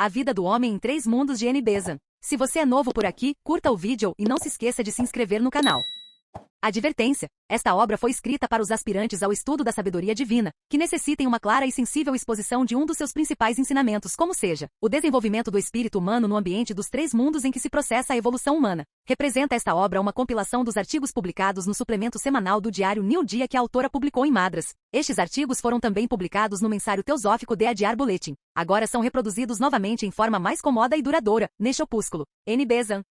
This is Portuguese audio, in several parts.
A vida do homem em 3 mundos de N. Bezan. Se você é novo por aqui, curta o vídeo e não se esqueça de se inscrever no canal. Advertência: esta obra foi escrita para os aspirantes ao estudo da sabedoria divina, que necessitem uma clara e sensível exposição de um dos seus principais ensinamentos, como seja, o desenvolvimento do espírito humano no ambiente dos 3 mundos em que se processa a evolução humana. Representa esta obra uma compilação dos artigos publicados no suplemento semanal do diário New Dia que a autora publicou em Madras. Estes artigos foram também publicados no mensário teosófico de Adyar Bulletin. Agora são reproduzidos novamente em forma mais cômoda e duradoura, neste opúsculo. N. Bezan.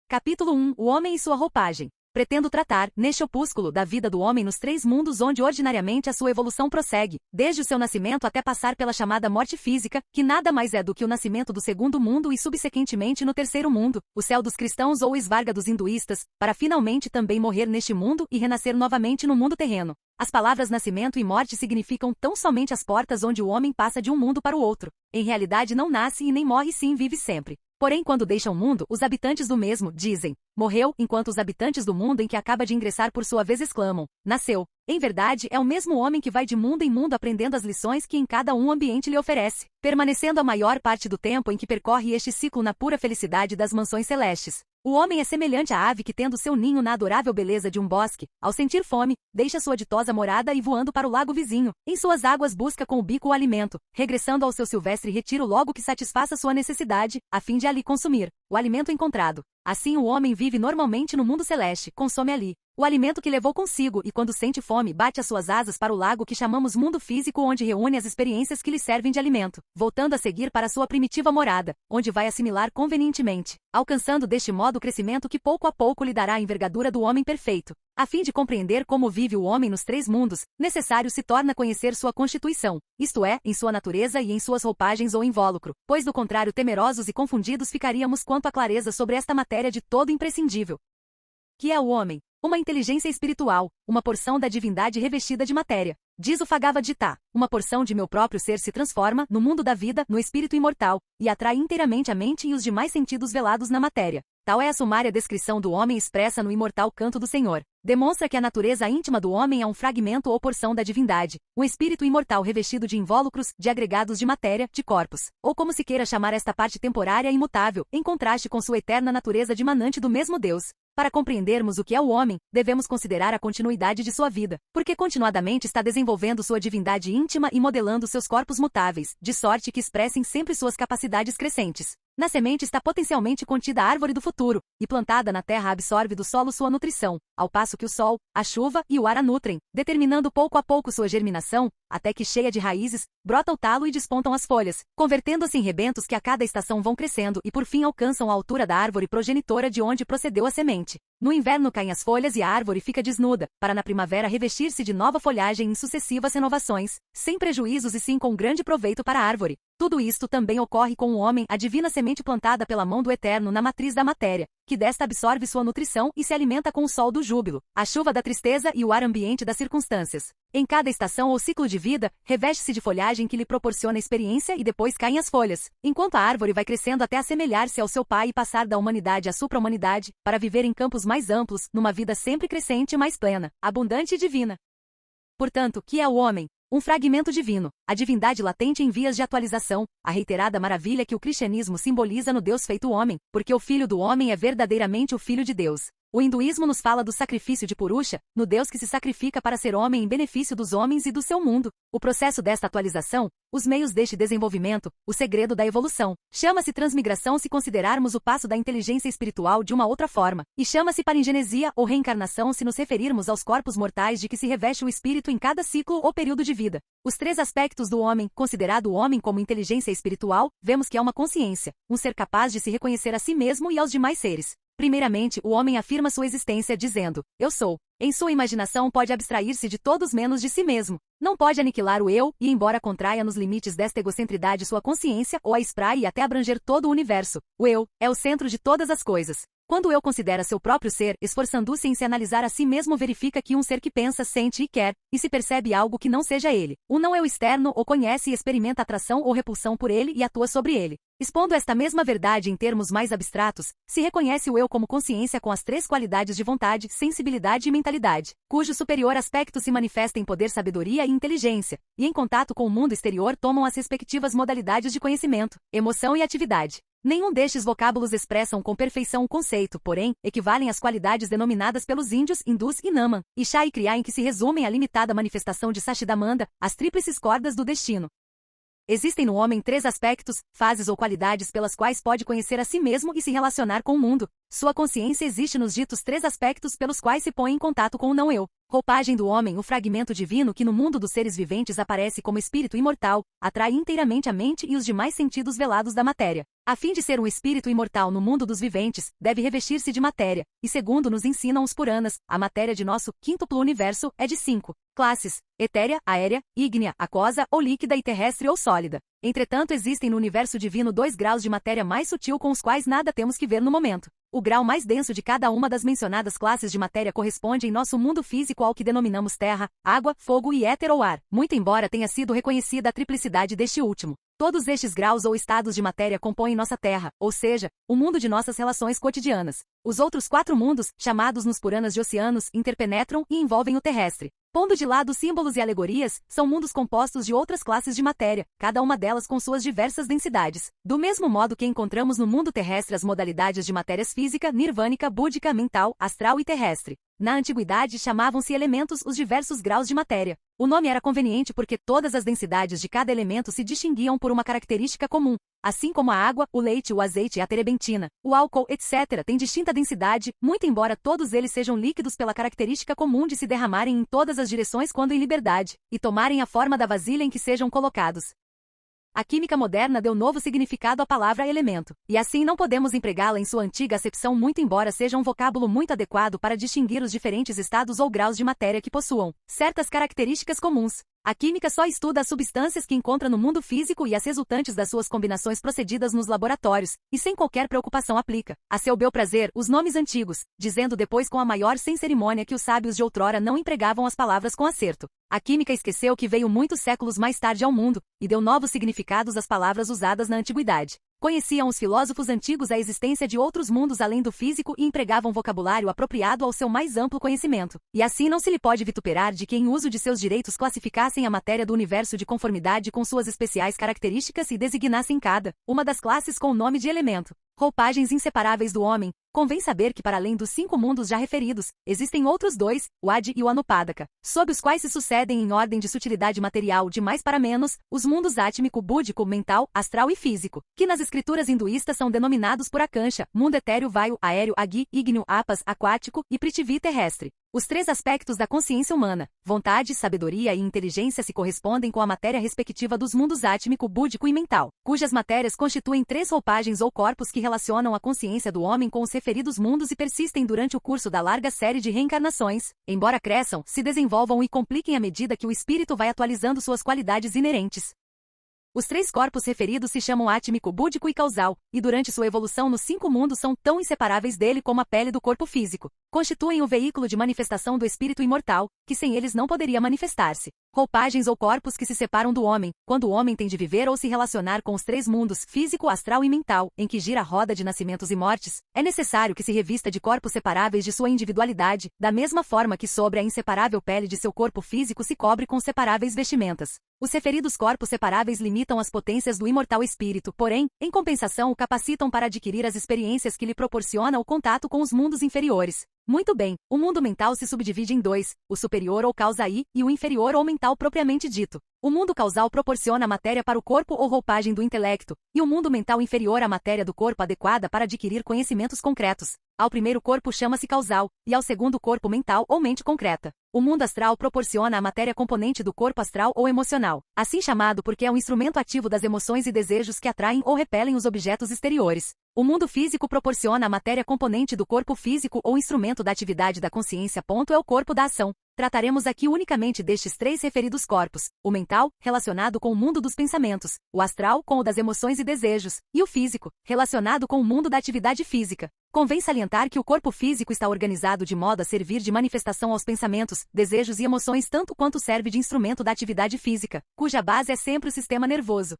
Capítulo 1. O homem e sua roupagem. Pretendo tratar, neste opúsculo, da vida do homem nos 3 mundos onde ordinariamente a sua evolução prossegue, desde o seu nascimento até passar pela chamada morte física, que nada mais é do que o nascimento do 2º mundo e subsequentemente no 3º mundo, o céu dos cristãos ou o esvarga dos hinduístas, para finalmente também morrer neste mundo e renascer novamente no mundo terreno. As palavras nascimento e morte significam tão somente as portas onde o homem passa de um mundo para o outro. Em realidade não nasce e nem morre, sim vive sempre. Porém, quando deixa o mundo, os habitantes do mesmo dizem, morreu, enquanto os habitantes do mundo em que acaba de ingressar por sua vez exclamam, nasceu. Em verdade, é o mesmo homem que vai de mundo em mundo aprendendo as lições que em cada um ambiente lhe oferece, permanecendo a maior parte do tempo em que percorre este ciclo na pura felicidade das mansões celestes. O homem é semelhante à ave que, tendo seu ninho na adorável beleza de um bosque, ao sentir fome, deixa sua ditosa morada e voando para o lago vizinho, em suas águas busca com o bico o alimento, regressando ao seu silvestre retiro logo que satisfaça sua necessidade, a fim de ali consumir o alimento encontrado. Assim o homem vive normalmente no mundo celeste, consome ali o alimento que levou consigo e quando sente fome bate as suas asas para o lago que chamamos mundo físico onde reúne as experiências que lhe servem de alimento, voltando a seguir para sua primitiva morada, onde vai assimilar convenientemente, alcançando deste modo o crescimento que pouco a pouco lhe dará a envergadura do homem perfeito. A fim de compreender como vive o homem nos 3 mundos, necessário se torna conhecer sua constituição, isto é, em sua natureza e em suas roupagens ou invólucro, pois do contrário temerosos e confundidos ficaríamos quanto à clareza sobre esta matéria de todo imprescindível. Que é o homem? Uma inteligência espiritual, uma porção da divindade revestida de matéria. Diz o Bhagavad Gita, uma porção de meu próprio ser se transforma, no mundo da vida, no espírito imortal, e atrai inteiramente a mente e os demais sentidos velados na matéria. Tal é a sumária descrição do homem expressa no imortal canto do Senhor. Demonstra que a natureza íntima do homem é um fragmento ou porção da divindade, um espírito imortal revestido de invólucros, de agregados de matéria, de corpos, ou como se queira chamar esta parte temporária e imutável, em contraste com sua eterna natureza dimanante do mesmo Deus. Para compreendermos o que é o homem, devemos considerar a continuidade de sua vida, porque continuadamente está desenvolvendo sua divindade íntima e modelando seus corpos mutáveis, de sorte que expressem sempre suas capacidades crescentes. Na semente está potencialmente contida a árvore do futuro, e plantada na terra absorve do solo sua nutrição, ao passo que o sol, a chuva e o ar a nutrem, determinando pouco a pouco sua germinação, até que cheia de raízes, brota o talo e despontam as folhas, convertendo-se em rebentos que a cada estação vão crescendo e por fim alcançam a altura da árvore progenitora de onde procedeu a semente. No inverno caem as folhas e a árvore fica desnuda, para na primavera revestir-se de nova folhagem em sucessivas renovações, sem prejuízos e sim com grande proveito para a árvore. Tudo isto também ocorre com o homem, a divina semente plantada pela mão do Eterno na matriz da matéria, que desta absorve sua nutrição e se alimenta com o sol do júbilo, a chuva da tristeza e o ar ambiente das circunstâncias. Em cada estação ou ciclo de vida, reveste-se de folhagem que lhe proporciona experiência e depois caem as folhas, enquanto a árvore vai crescendo até assemelhar-se ao seu pai e passar da humanidade à supra-humanidade, para viver em campos mais amplos, numa vida sempre crescente e mais plena, abundante e divina. Portanto, que é o homem? Um fragmento divino, a divindade latente em vias de atualização, a reiterada maravilha que o cristianismo simboliza no Deus feito homem, porque o Filho do Homem é verdadeiramente o Filho de Deus. O hinduísmo nos fala do sacrifício de Purusha, no Deus que se sacrifica para ser homem em benefício dos homens e do seu mundo. O processo desta atualização, os meios deste desenvolvimento, o segredo da evolução, chama-se transmigração se considerarmos o passo da inteligência espiritual de uma outra forma, e chama-se paringenesia ou reencarnação se nos referirmos aos corpos mortais de que se reveste o espírito em cada ciclo ou período de vida. Os 3 aspectos do homem, considerado o homem como inteligência espiritual, vemos que é uma consciência, um ser capaz de se reconhecer a si mesmo e aos demais seres. Primeiramente, o homem afirma sua existência dizendo, eu sou. Em sua imaginação pode abstrair-se de todos menos de si mesmo. Não pode aniquilar o eu, e embora contraia nos limites desta egocentridade sua consciência ou a espraie até abranger todo o universo, o eu é o centro de todas as coisas. Quando o eu considera seu próprio ser, esforçando-se em se analisar a si mesmo, verifica que um ser que pensa, sente e quer, e se percebe algo que não seja ele. O não eu externo o conhece e experimenta atração ou repulsão por ele e atua sobre ele. Expondo esta mesma verdade em termos mais abstratos, se reconhece o eu como consciência com as três qualidades de vontade, sensibilidade e mentalidade, cujo superior aspecto se manifesta em poder, sabedoria e inteligência, e em contato com o mundo exterior tomam as respectivas modalidades de conhecimento, emoção e atividade. Nenhum destes vocábulos expressam com perfeição o conceito, porém, equivalem às qualidades denominadas pelos índios, hindus e Naman, Isha e Kriya, em que se resumem a limitada manifestação de Sachidamanda, as tríplices cordas do destino. Existem no homem três aspectos, fases ou qualidades pelas quais pode conhecer a si mesmo e se relacionar com o mundo. Sua consciência existe nos ditos três aspectos pelos quais se põe em contato com o não-eu. Roupagem do homem, o fragmento divino que no mundo dos seres viventes aparece como espírito imortal, atrai inteiramente a mente e os demais sentidos velados da matéria. A fim de ser um espírito imortal no mundo dos viventes, deve revestir-se de matéria, e segundo nos ensinam os Puranas, a matéria de nosso quíntuplo universo é de 5 classes: etérea, aérea, ígnea, aquosa ou líquida e terrestre ou sólida. Entretanto, existem no universo divino 2 graus de matéria mais sutil com os quais nada temos que ver no momento. O grau mais denso de cada uma das mencionadas classes de matéria corresponde em nosso mundo físico ao que denominamos terra, água, fogo e éter ou ar, muito embora tenha sido reconhecida a triplicidade deste último. Todos estes graus ou estados de matéria compõem nossa Terra, ou seja, o mundo de nossas relações cotidianas. Os outros 4 mundos, chamados nos Puranas de oceanos, interpenetram e envolvem o terrestre. Pondo de lado símbolos e alegorias, são mundos compostos de outras classes de matéria, cada uma delas com suas diversas densidades. Do mesmo modo que encontramos no mundo terrestre as modalidades de matérias física, nirvânica, búdica, mental, astral e terrestre. Na antiguidade chamavam-se elementos os diversos graus de matéria. O nome era conveniente porque todas as densidades de cada elemento se distinguiam por uma característica comum. Assim como a água, o leite, o azeite e a terebentina, o álcool, etc., têm distinta densidade, muito embora todos eles sejam líquidos pela característica comum de se derramarem em todas as direções quando em liberdade, e tomarem a forma da vasilha em que sejam colocados. A química moderna deu novo significado à palavra elemento, e assim não podemos empregá-la em sua antiga acepção, muito embora seja um vocábulo muito adequado para distinguir os diferentes estados ou graus de matéria que possuam certas características comuns. A química só estuda as substâncias que encontra no mundo físico e as resultantes das suas combinações procedidas nos laboratórios, e sem qualquer preocupação aplica, a seu bel prazer, os nomes antigos, dizendo depois com a maior sem cerimônia que os sábios de outrora não empregavam as palavras com acerto. A química esqueceu que veio muitos séculos mais tarde ao mundo, e deu novos significados às palavras usadas na antiguidade. Conheciam os filósofos antigos a existência de outros mundos além do físico e empregavam vocabulário apropriado ao seu mais amplo conhecimento. E assim não se lhe pode vituperar de que, em uso de seus direitos, classificassem a matéria do universo de conformidade com suas especiais características e designassem cada uma das classes com o nome de elemento. Roupagens inseparáveis do homem. Convém saber que, para além dos 5 mundos já referidos, existem outros 2, o Adi e o Anupadaka, sob os quais se sucedem em ordem de sutilidade material de mais para menos, os mundos átmico, búdico, mental, astral e físico, que nas escrituras hinduístas são denominados por Akansha, mundo etéreo, vaio, aéreo, agni, ígneo, apas, aquático e prithvi terrestre. Os 3 aspectos da consciência humana, vontade, sabedoria e inteligência, se correspondem com a matéria respectiva dos mundos átmico, búdico e mental, cujas matérias constituem 3 roupagens ou corpos que relacionam a consciência do homem com os referidos mundos e persistem durante o curso da larga série de reencarnações, embora cresçam, se desenvolvam e compliquem à medida que o espírito vai atualizando suas qualidades inerentes. Os 3 corpos referidos se chamam átmico, búdico e causal, e durante sua evolução nos 5 mundos são tão inseparáveis dele como a pele do corpo físico. Constituem o veículo de manifestação do espírito imortal, que sem eles não poderia manifestar-se. Roupagens ou corpos que se separam do homem, quando o homem tem de viver ou se relacionar com os 3 mundos, físico, astral e mental, em que gira a roda de nascimentos e mortes, é necessário que se revista de corpos separáveis de sua individualidade, da mesma forma que sobre a inseparável pele de seu corpo físico se cobre com separáveis vestimentas. Os referidos corpos separáveis limitam as potências do imortal espírito, porém, em compensação o capacitam para adquirir as experiências que lhe proporciona o contato com os mundos inferiores. Muito bem, o mundo mental se subdivide em 2, o superior ou causa-i, e o inferior ou mental propriamente dito. O mundo causal proporciona a matéria para o corpo ou roupagem do intelecto, e o mundo mental inferior a matéria do corpo adequada para adquirir conhecimentos concretos. Ao primeiro corpo chama-se causal, e ao segundo corpo mental ou mente concreta. O mundo astral proporciona a matéria componente do corpo astral ou emocional, assim chamado porque é um instrumento ativo das emoções e desejos que atraem ou repelem os objetos exteriores. O mundo físico proporciona a matéria componente do corpo físico ou instrumento da atividade da consciência. É o corpo da ação. Trataremos aqui unicamente destes três referidos corpos: o mental, relacionado com o mundo dos pensamentos; o astral, com o das emoções e desejos; e o físico, relacionado com o mundo da atividade física. Convém salientar que o corpo físico está organizado de modo a servir de manifestação aos pensamentos, desejos e emoções tanto quanto serve de instrumento da atividade física, cuja base é sempre o sistema nervoso.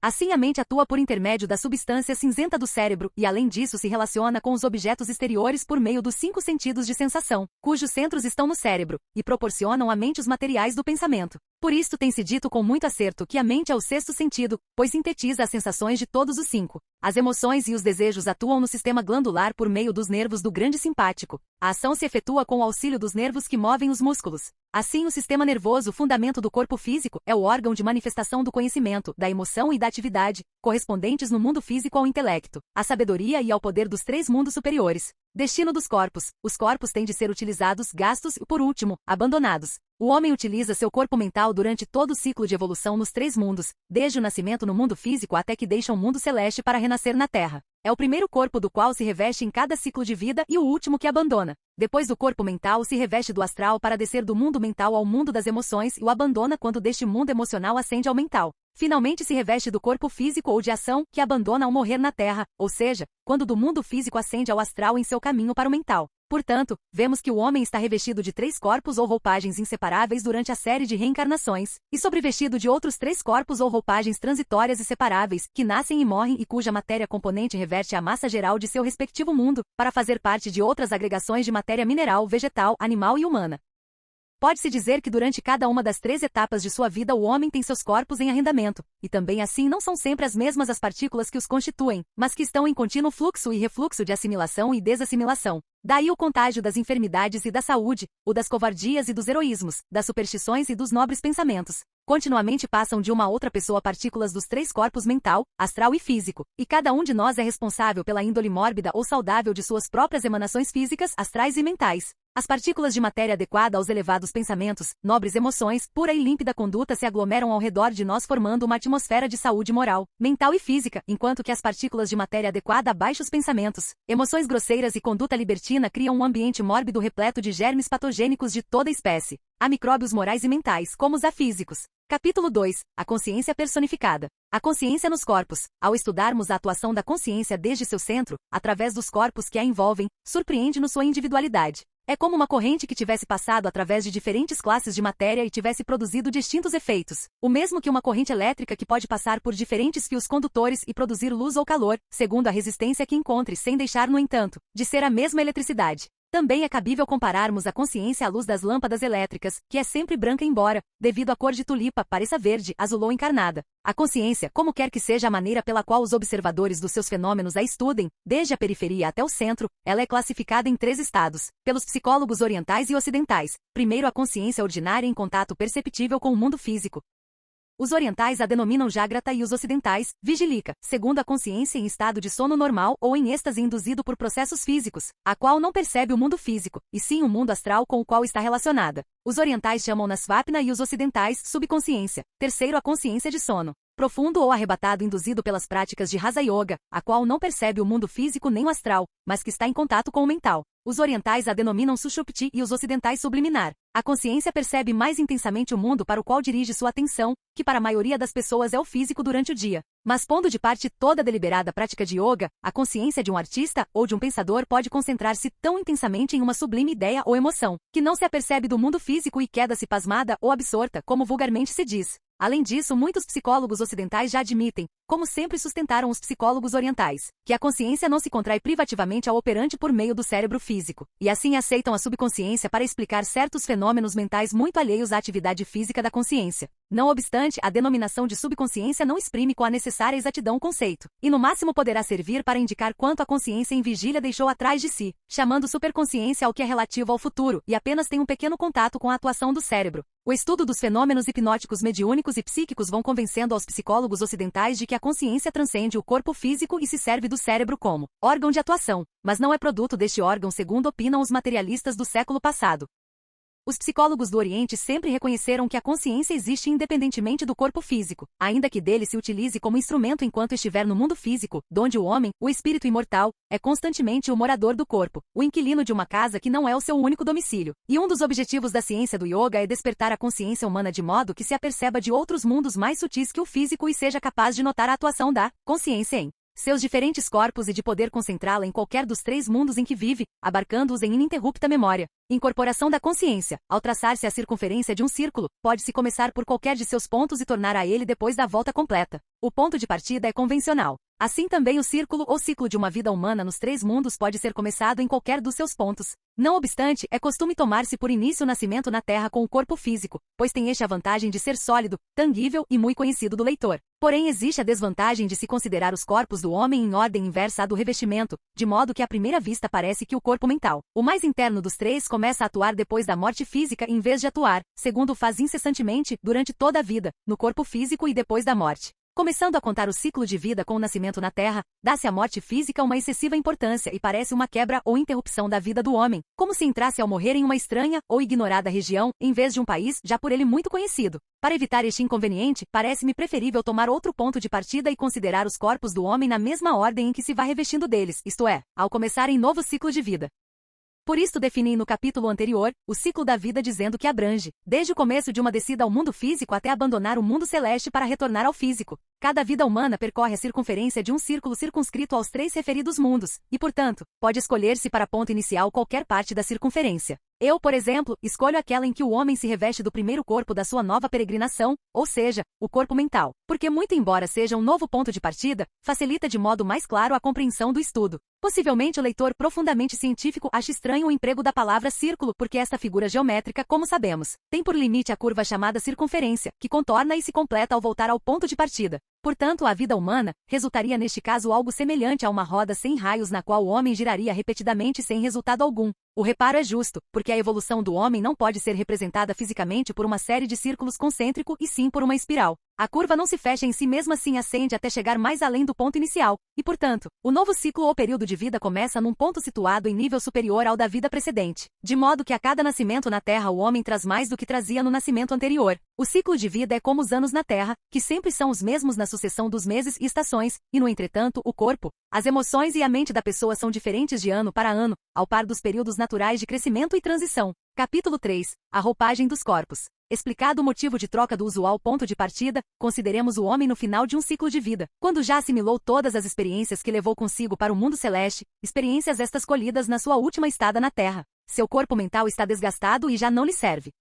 Assim, a mente atua por intermédio da substância cinzenta do cérebro e, além disso, se relaciona com os objetos exteriores por meio dos 5 sentidos de sensação, cujos centros estão no cérebro, e proporcionam à mente os materiais do pensamento. Por isto tem-se dito com muito acerto que a mente é o 6º sentido, pois sintetiza as sensações de todos os 5. As emoções e os desejos atuam no sistema glandular por meio dos nervos do grande simpático. A ação se efetua com o auxílio dos nervos que movem os músculos. Assim, o sistema nervoso, fundamento do corpo físico, é o órgão de manifestação do conhecimento, da emoção e da atividade, correspondentes no mundo físico ao intelecto, à sabedoria e ao poder dos 3 mundos superiores. Destino dos corpos. Os corpos têm de ser utilizados, gastos e, por último, abandonados. O homem utiliza seu corpo mental durante todo o ciclo de evolução nos 3 mundos, desde o nascimento no mundo físico até que deixa o mundo celeste para renascer na Terra. É o primeiro corpo do qual se reveste em cada ciclo de vida e o último que abandona. Depois do corpo mental se reveste do astral para descer do mundo mental ao mundo das emoções e o abandona quando deste mundo emocional ascende ao mental. Finalmente se reveste do corpo físico ou de ação, que abandona ao morrer na Terra, ou seja, quando do mundo físico ascende ao astral em seu caminho para o mental. Portanto, vemos que o homem está revestido de 3 corpos ou roupagens inseparáveis durante a série de reencarnações, e sobrevestido de outros 3 corpos ou roupagens transitórias e separáveis, que nascem e morrem e cuja matéria componente reverte a massa geral de seu respectivo mundo, para fazer parte de outras agregações de matéria mineral, vegetal, animal e humana. Pode-se dizer que durante cada uma das 3 etapas de sua vida o homem tem seus corpos em arrendamento, e também assim não são sempre as mesmas as partículas que os constituem, mas que estão em contínuo fluxo e refluxo de assimilação e desassimilação. Daí o contágio das enfermidades e da saúde, o das covardias e dos heroísmos, das superstições e dos nobres pensamentos. Continuamente passam de uma a outra pessoa partículas dos 3 corpos mental, astral e físico, e cada um de nós é responsável pela índole mórbida ou saudável de suas próprias emanações físicas, astrais e mentais. As partículas de matéria adequada aos elevados pensamentos, nobres emoções, pura e límpida conduta se aglomeram ao redor de nós formando uma atmosfera de saúde moral, mental e física, enquanto que as partículas de matéria adequada a baixos pensamentos, emoções grosseiras e conduta libertina criam um ambiente mórbido repleto de germes patogênicos de toda espécie. Há micróbios morais e mentais, como os afísicos. Capítulo 2. A consciência personificada. A consciência nos corpos. Ao estudarmos a atuação da consciência desde seu centro, através dos corpos que a envolvem, surpreende-nos sua individualidade. É como uma corrente que tivesse passado através de diferentes classes de matéria e tivesse produzido distintos efeitos. O mesmo que uma corrente elétrica que pode passar por diferentes fios condutores e produzir luz ou calor, segundo a resistência que encontre, sem deixar, no entanto, de ser a mesma eletricidade. Também é cabível compararmos a consciência à luz das lâmpadas elétricas, que é sempre branca embora, devido à cor de tulipa, pareça verde, azul ou encarnada. A consciência, como quer que seja a maneira pela qual os observadores dos seus fenômenos a estudem, desde a periferia até o centro, ela é classificada em 3 estados, pelos psicólogos orientais e ocidentais. Primeiro, a consciência ordinária em contato perceptível com o mundo físico. Os orientais a denominam Jagrata e os ocidentais, Vigilica, segundo a consciência em estado de sono normal ou em êxtase induzido por processos físicos, a qual não percebe o mundo físico, e sim o mundo astral com o qual está relacionada. Os orientais chamam-na Svapna e os ocidentais subconsciência. Terceiro, a consciência de sono profundo ou arrebatado induzido pelas práticas de Hatha Yoga, a qual não percebe o mundo físico nem o astral, mas que está em contato com o mental. Os orientais a denominam Sushupti e os ocidentais subliminar. A consciência percebe mais intensamente o mundo para o qual dirige sua atenção, que para a maioria das pessoas é o físico durante o dia. Mas pondo de parte toda a deliberada prática de yoga, a consciência de um artista ou de um pensador pode concentrar-se tão intensamente em uma sublime ideia ou emoção, que não se apercebe do mundo físico e queda-se pasmada ou absorta, como vulgarmente se diz. Além disso, muitos psicólogos ocidentais já admitem, como sempre sustentaram os psicólogos orientais, que a consciência não se contrai privativamente ao operante por meio do cérebro físico, e assim aceitam a subconsciência para explicar certos fenômenos mentais muito alheios à atividade física da consciência. Não obstante, a denominação de subconsciência não exprime com a necessária exatidão o conceito, e no máximo poderá servir para indicar quanto a consciência em vigília deixou atrás de si, chamando superconsciência ao que é relativo ao futuro, e apenas tem um pequeno contato com a atuação do cérebro. O estudo dos fenômenos hipnóticos mediúnicos e psíquicos vão convencendo aos psicólogos ocidentais de que a consciência transcende o corpo físico e se serve do cérebro como órgão de atuação, mas não é produto deste órgão segundo opinam os materialistas do século passado. Os psicólogos do Oriente sempre reconheceram que a consciência existe independentemente do corpo físico, ainda que dele se utilize como instrumento enquanto estiver no mundo físico, donde o homem, o espírito imortal, é constantemente o morador do corpo, o inquilino de uma casa que não é o seu único domicílio. E um dos objetivos da ciência do yoga é despertar a consciência humana de modo que se aperceba de outros mundos mais sutis que o físico e seja capaz de notar a atuação da consciência em seus diferentes corpos e de poder concentrá-la em qualquer dos 3 mundos em que vive, abarcando-os em ininterrupta memória. Incorporação da consciência. Ao traçar-se a circunferência de um círculo, pode-se começar por qualquer de seus pontos e tornar a ele depois da volta completa. O ponto de partida é convencional. Assim também o círculo ou ciclo de uma vida humana nos 3 mundos pode ser começado em qualquer dos seus pontos. Não obstante, é costume tomar-se por início o nascimento na Terra com o corpo físico, pois tem este a vantagem de ser sólido, tangível e muito conhecido do leitor. Porém existe a desvantagem de se considerar os corpos do homem em ordem inversa à do revestimento, de modo que à primeira vista parece que o corpo mental, o mais interno dos 3, começa a atuar depois da morte física em vez de atuar, segundo faz incessantemente, durante toda a vida, no corpo físico e depois da morte. Começando a contar o ciclo de vida com o nascimento na Terra, dá-se à morte física uma excessiva importância e parece uma quebra ou interrupção da vida do homem, como se entrasse ao morrer em uma estranha ou ignorada região, em vez de um país já por ele muito conhecido. Para evitar este inconveniente, parece-me preferível tomar outro ponto de partida e considerar os corpos do homem na mesma ordem em que se vai revestindo deles, isto é, ao começar em novo ciclo de vida. Por isto defini no capítulo anterior, o ciclo da vida dizendo que abrange, desde o começo de uma descida ao mundo físico até abandonar o mundo celeste para retornar ao físico. Cada vida humana percorre a circunferência de um círculo circunscrito aos 3 referidos mundos, e portanto, pode escolher-se para ponto inicial qualquer parte da circunferência. Eu, por exemplo, escolho aquela em que o homem se reveste do primeiro corpo da sua nova peregrinação, ou seja, o corpo mental, porque muito embora seja um novo ponto de partida, facilita de modo mais claro a compreensão do estudo. Possivelmente o leitor profundamente científico ache estranho o emprego da palavra círculo, porque esta figura geométrica, como sabemos, tem por limite a curva chamada circunferência, que contorna e se completa ao voltar ao ponto de partida. Portanto, a vida humana resultaria neste caso algo semelhante a uma roda sem raios na qual o homem giraria repetidamente sem resultado algum. O reparo é justo, porque a evolução do homem não pode ser representada fisicamente por uma série de círculos concêntricos e sim por uma espiral. A curva não se fecha em si mesma, assim ascende até chegar mais além do ponto inicial, e portanto, o novo ciclo ou período de vida começa num ponto situado em nível superior ao da vida precedente, de modo que a cada nascimento na Terra o homem traz mais do que trazia no nascimento anterior. O ciclo de vida é como os anos na Terra, que sempre são os mesmos na sucessão dos meses e estações, e no entretanto, o corpo, as emoções e a mente da pessoa são diferentes de ano para ano, ao par dos períodos naturais de crescimento e transição. Capítulo 3. A roupagem dos corpos. Explicado o motivo de troca do usual ponto de partida, consideremos o homem no final de um ciclo de vida, quando já assimilou todas as experiências que levou consigo para o mundo celeste, experiências estas colhidas na sua última estada na Terra. Seu corpo mental está desgastado e já não lhe serve.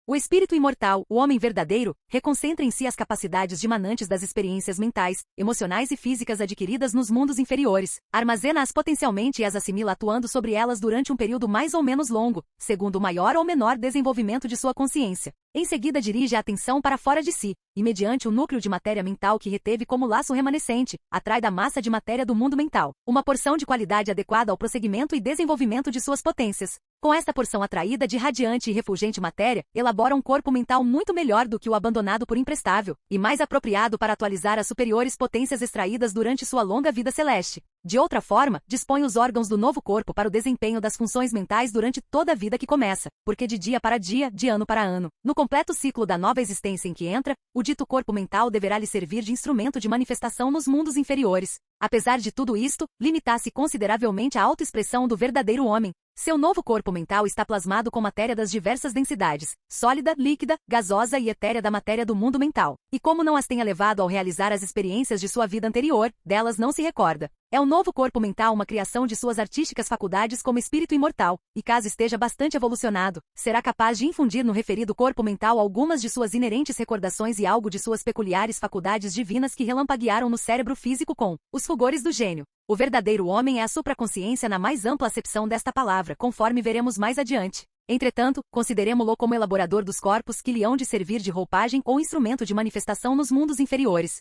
O espírito imortal, o homem verdadeiro, reconcentra em si as capacidades dimanantes das experiências mentais, emocionais e físicas adquiridas nos mundos inferiores, armazena-as potencialmente e as assimila atuando sobre elas durante um período mais ou menos longo, segundo o maior ou menor desenvolvimento de sua consciência. Em seguida dirige a atenção para fora de si, e mediante o núcleo de matéria mental que reteve como laço remanescente, atrai da massa de matéria do mundo mental uma porção de qualidade adequada ao prosseguimento e desenvolvimento de suas potências. Com esta porção atraída de radiante e refulgente matéria, elabora um corpo mental muito melhor do que o abandonado por imprestável, e mais apropriado para atualizar as superiores potências extraídas durante sua longa vida celeste. De outra forma, dispõe os órgãos do novo corpo para o desempenho das funções mentais durante toda a vida que começa, porque de dia para dia, de ano para ano, no completo ciclo da nova existência em que entra, o dito corpo mental deverá lhe servir de instrumento de manifestação nos mundos inferiores. Apesar de tudo isto, limita-se consideravelmente a autoexpressão do verdadeiro homem. Seu novo corpo mental está plasmado com matéria das diversas densidades, sólida, líquida, gasosa e etérea da matéria do mundo mental. E como não as tenha levado ao realizar as experiências de sua vida anterior, delas não se recorda. É o novo corpo mental uma criação de suas artísticas faculdades como espírito imortal, e caso esteja bastante evolucionado, será capaz de infundir no referido corpo mental algumas de suas inerentes recordações e algo de suas peculiares faculdades divinas que relampaguearam no cérebro físico com os fulgores do gênio. O verdadeiro homem é a supraconsciência na mais ampla acepção desta palavra, conforme veremos mais adiante. Entretanto, consideremo-lo como elaborador dos corpos que lhe hão de servir de roupagem ou instrumento de manifestação nos mundos inferiores.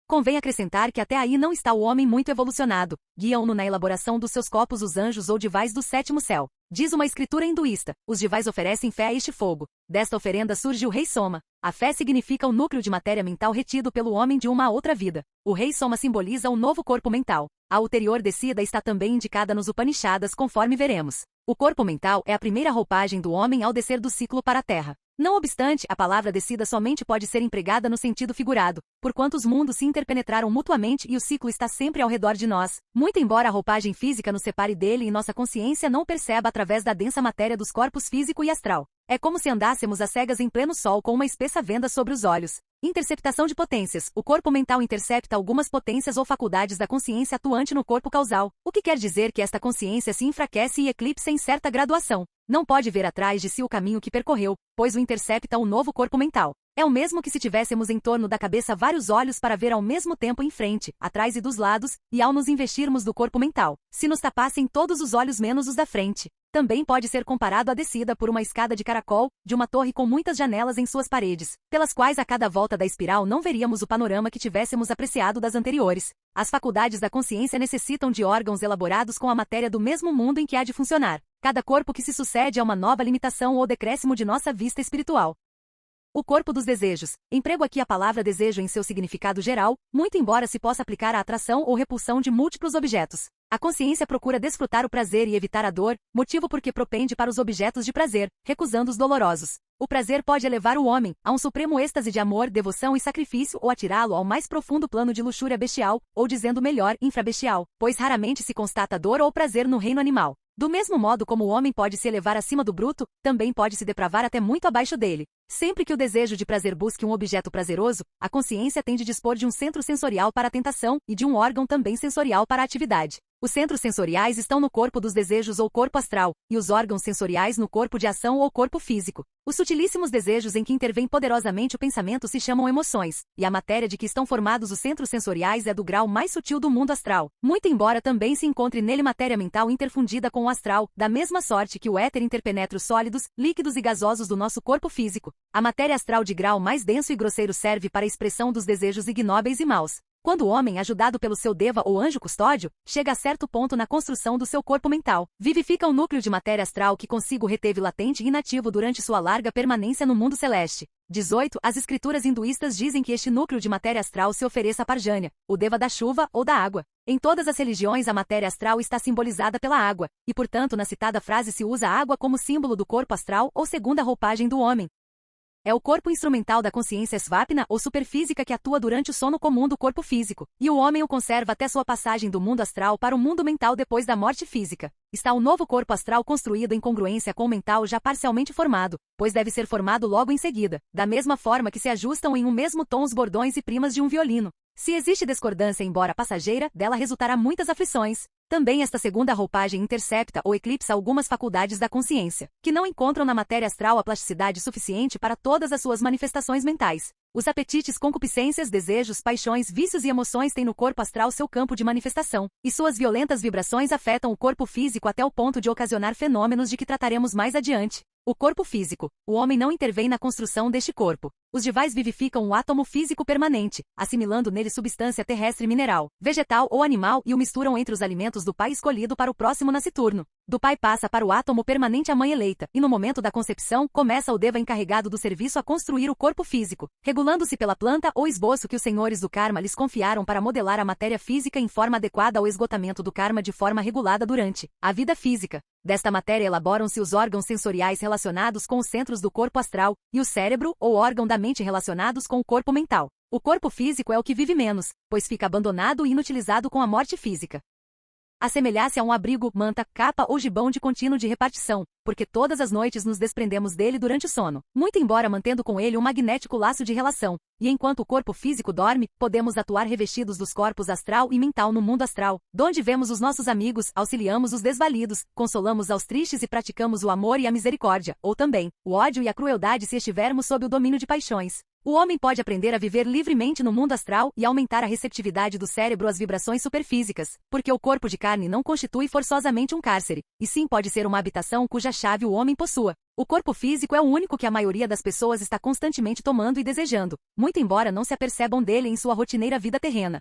Convém acrescentar que até aí não está o homem muito evolucionado, guiam-no na elaboração dos seus corpos os anjos ou divais do sétimo céu. Diz uma escritura hinduísta, os divais oferecem fé a este fogo. Desta oferenda surge o rei Soma. A fé significa o núcleo de matéria mental retido pelo homem de uma a outra vida. O rei Soma simboliza o novo corpo mental. A ulterior descida está também indicada nos Upanishadas, conforme veremos. O corpo mental é a primeira roupagem do homem ao descer do ciclo para a Terra. Não obstante, a palavra descida somente pode ser empregada no sentido figurado, porquanto os mundos se interpenetraram mutuamente e o ciclo está sempre ao redor de nós. Muito embora a roupagem física nos separe dele e nossa consciência não perceba através da densa matéria dos corpos físico e astral. É como se andássemos às cegas em pleno sol com uma espessa venda sobre os olhos. Interceptação de potências. O corpo mental intercepta algumas potências ou faculdades da consciência atuante no corpo causal, o que quer dizer que esta consciência se enfraquece e eclipsa em certa graduação. Não pode ver atrás de si o caminho que percorreu, pois o intercepta o novo corpo mental. É o mesmo que se tivéssemos em torno da cabeça vários olhos para ver ao mesmo tempo em frente, atrás e dos lados, e ao nos investirmos do corpo mental, se nos tapassem todos os olhos menos os da frente. Também pode ser comparado à descida por uma escada de caracol, de uma torre com muitas janelas em suas paredes, pelas quais a cada volta da espiral não veríamos o panorama que tivéssemos apreciado das anteriores. As faculdades da consciência necessitam de órgãos elaborados com a matéria do mesmo mundo em que há de funcionar. Cada corpo que se sucede é uma nova limitação ou decréscimo de nossa vista espiritual. O corpo dos desejos. Emprego aqui a palavra desejo em seu significado geral, muito embora se possa aplicar à atração ou repulsão de múltiplos objetos. A consciência procura desfrutar o prazer e evitar a dor, motivo porque propende para os objetos de prazer, recusando os dolorosos. O prazer pode elevar o homem a um supremo êxtase de amor, devoção e sacrifício ou atirá-lo ao mais profundo plano de luxúria bestial, ou dizendo melhor, infrabestial, pois raramente se constata dor ou prazer no reino animal. Do mesmo modo como o homem pode se elevar acima do bruto, também pode se depravar até muito abaixo dele. Sempre que o desejo de prazer busque um objeto prazeroso, a consciência tem de dispor de um centro sensorial para a tentação e de um órgão também sensorial para a atividade. Os centros sensoriais estão no corpo dos desejos ou corpo astral, e os órgãos sensoriais no corpo de ação ou corpo físico. Os sutilíssimos desejos em que intervém poderosamente o pensamento se chamam emoções, e a matéria de que estão formados os centros sensoriais é do grau mais sutil do mundo astral, muito embora também se encontre nele matéria mental interfundida com o astral, da mesma sorte que o éter interpenetra os sólidos, líquidos e gasosos do nosso corpo físico. A matéria astral de grau mais denso e grosseiro serve para a expressão dos desejos ignóbeis e maus. Quando o homem, ajudado pelo seu deva ou anjo custódio, chega a certo ponto na construção do seu corpo mental, vivifica o núcleo de matéria astral que consigo reteve latente e inativo durante sua larga permanência no mundo celeste. 18. As escrituras hinduístas dizem que este núcleo de matéria astral se ofereça a Parjanya, o deva da chuva ou da água. Em todas as religiões a matéria astral está simbolizada pela água, e portanto na citada frase se usa a água como símbolo do corpo astral ou segunda roupagem do homem. É o corpo instrumental da consciência svapna ou superfísica que atua durante o sono comum do corpo físico, e o homem o conserva até sua passagem do mundo astral para o mundo mental depois da morte física. Está o novo corpo astral construído em congruência com o mental já parcialmente formado, pois deve ser formado logo em seguida, da mesma forma que se ajustam em um mesmo tom os bordões e primas de um violino. Se existe discordância embora passageira, dela resultará muitas aflições. Também esta segunda roupagem intercepta ou eclipsa algumas faculdades da consciência, que não encontram na matéria astral a plasticidade suficiente para todas as suas manifestações mentais. Os apetites, concupiscências, desejos, paixões, vícios e emoções têm no corpo astral seu campo de manifestação, e suas violentas vibrações afetam o corpo físico até o ponto de ocasionar fenômenos de que trataremos mais adiante. O corpo físico. O homem não intervém na construção deste corpo. Os divais vivificam o átomo físico permanente, assimilando nele substância terrestre mineral, vegetal ou animal e o misturam entre os alimentos do pai escolhido para o próximo nasciturno. Do pai passa para o átomo permanente a mãe eleita, e no momento da concepção começa o deva encarregado do serviço a construir o corpo físico, regulando-se pela planta ou esboço que os senhores do karma lhes confiaram para modelar a matéria física em forma adequada ao esgotamento do karma de forma regulada durante a vida física. Desta matéria elaboram-se os órgãos sensoriais relacionados com os centros do corpo astral, e o cérebro, ou órgão da mente relacionados com o corpo mental. O corpo físico é o que vive menos, pois fica abandonado e inutilizado com a morte física. Assemelhasse a um abrigo, manta, capa ou gibão de contínuo de repartição, porque todas as noites nos desprendemos dele durante o sono, muito embora mantendo com ele um magnético laço de relação, e enquanto o corpo físico dorme, podemos atuar revestidos dos corpos astral e mental no mundo astral, donde vemos os nossos amigos, auxiliamos os desvalidos, consolamos aos tristes e praticamos o amor e a misericórdia, ou também, o ódio e a crueldade se estivermos sob o domínio de paixões. O homem pode aprender a viver livremente no mundo astral e aumentar a receptividade do cérebro às vibrações superfísicas, porque o corpo de carne não constitui forçosamente um cárcere, e sim pode ser uma habitação cuja chave o homem possua. O corpo físico é o único que a maioria das pessoas está constantemente tomando e desejando, muito embora não se apercebam dele em sua rotineira vida terrena.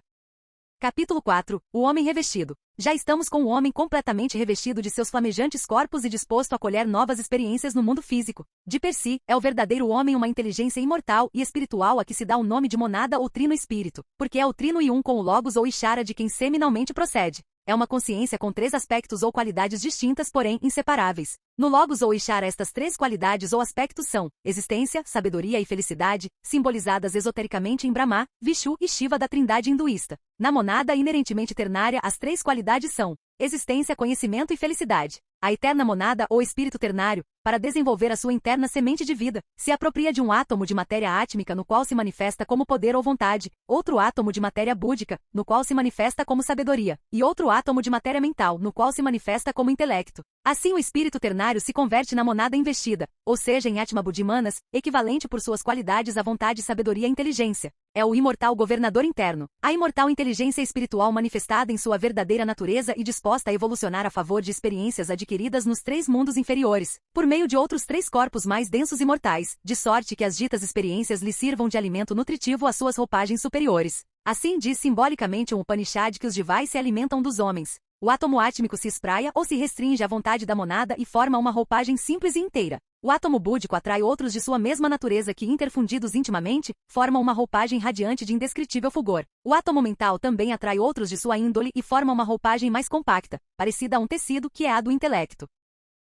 Capítulo 4. O homem revestido. Já estamos com o homem completamente revestido de seus flamejantes corpos e disposto a colher novas experiências no mundo físico. De per si, é o verdadeiro homem uma inteligência imortal e espiritual a que se dá o nome de monada ou trino espírito, porque é o trino e um com o logos ou ishara de quem seminalmente procede. é uma consciência com 3 aspectos ou qualidades distintas, porém inseparáveis. No Logos ou Ishara, estas 3 qualidades ou aspectos são existência, sabedoria e felicidade, simbolizadas esotericamente em Brahma, Vishnu e Shiva da trindade hinduísta. Na monada inerentemente ternária, as 3 qualidades são existência, conhecimento e felicidade. A eterna monada ou espírito ternário, para desenvolver a sua interna semente de vida, se apropria de um átomo de matéria átmica no qual se manifesta como poder ou vontade, outro átomo de matéria búdica, no qual se manifesta como sabedoria, e outro átomo de matéria mental, no qual se manifesta como intelecto. Assim, o espírito ternário se converte na monada investida, ou seja, em Atma Buddhimanas, equivalente por suas qualidades à vontade, sabedoria e inteligência. É o imortal governador interno, a imortal inteligência espiritual manifestada em sua verdadeira natureza e disposta a evolucionar a favor de experiências adquiridas nos 3 mundos inferiores, por meio de outros 3 corpos mais densos e mortais, de sorte que as ditas experiências lhe sirvam de alimento nutritivo às suas roupagens superiores. Assim diz simbolicamente um Upanishad que os divais se alimentam dos homens. O átomo átmico se espraia ou se restringe à vontade da monada e forma uma roupagem simples e inteira. O átomo búdico atrai outros de sua mesma natureza que, interfundidos intimamente, formam uma roupagem radiante de indescritível fulgor. O átomo mental também atrai outros de sua índole e forma uma roupagem mais compacta, parecida a um tecido, que é a do intelecto.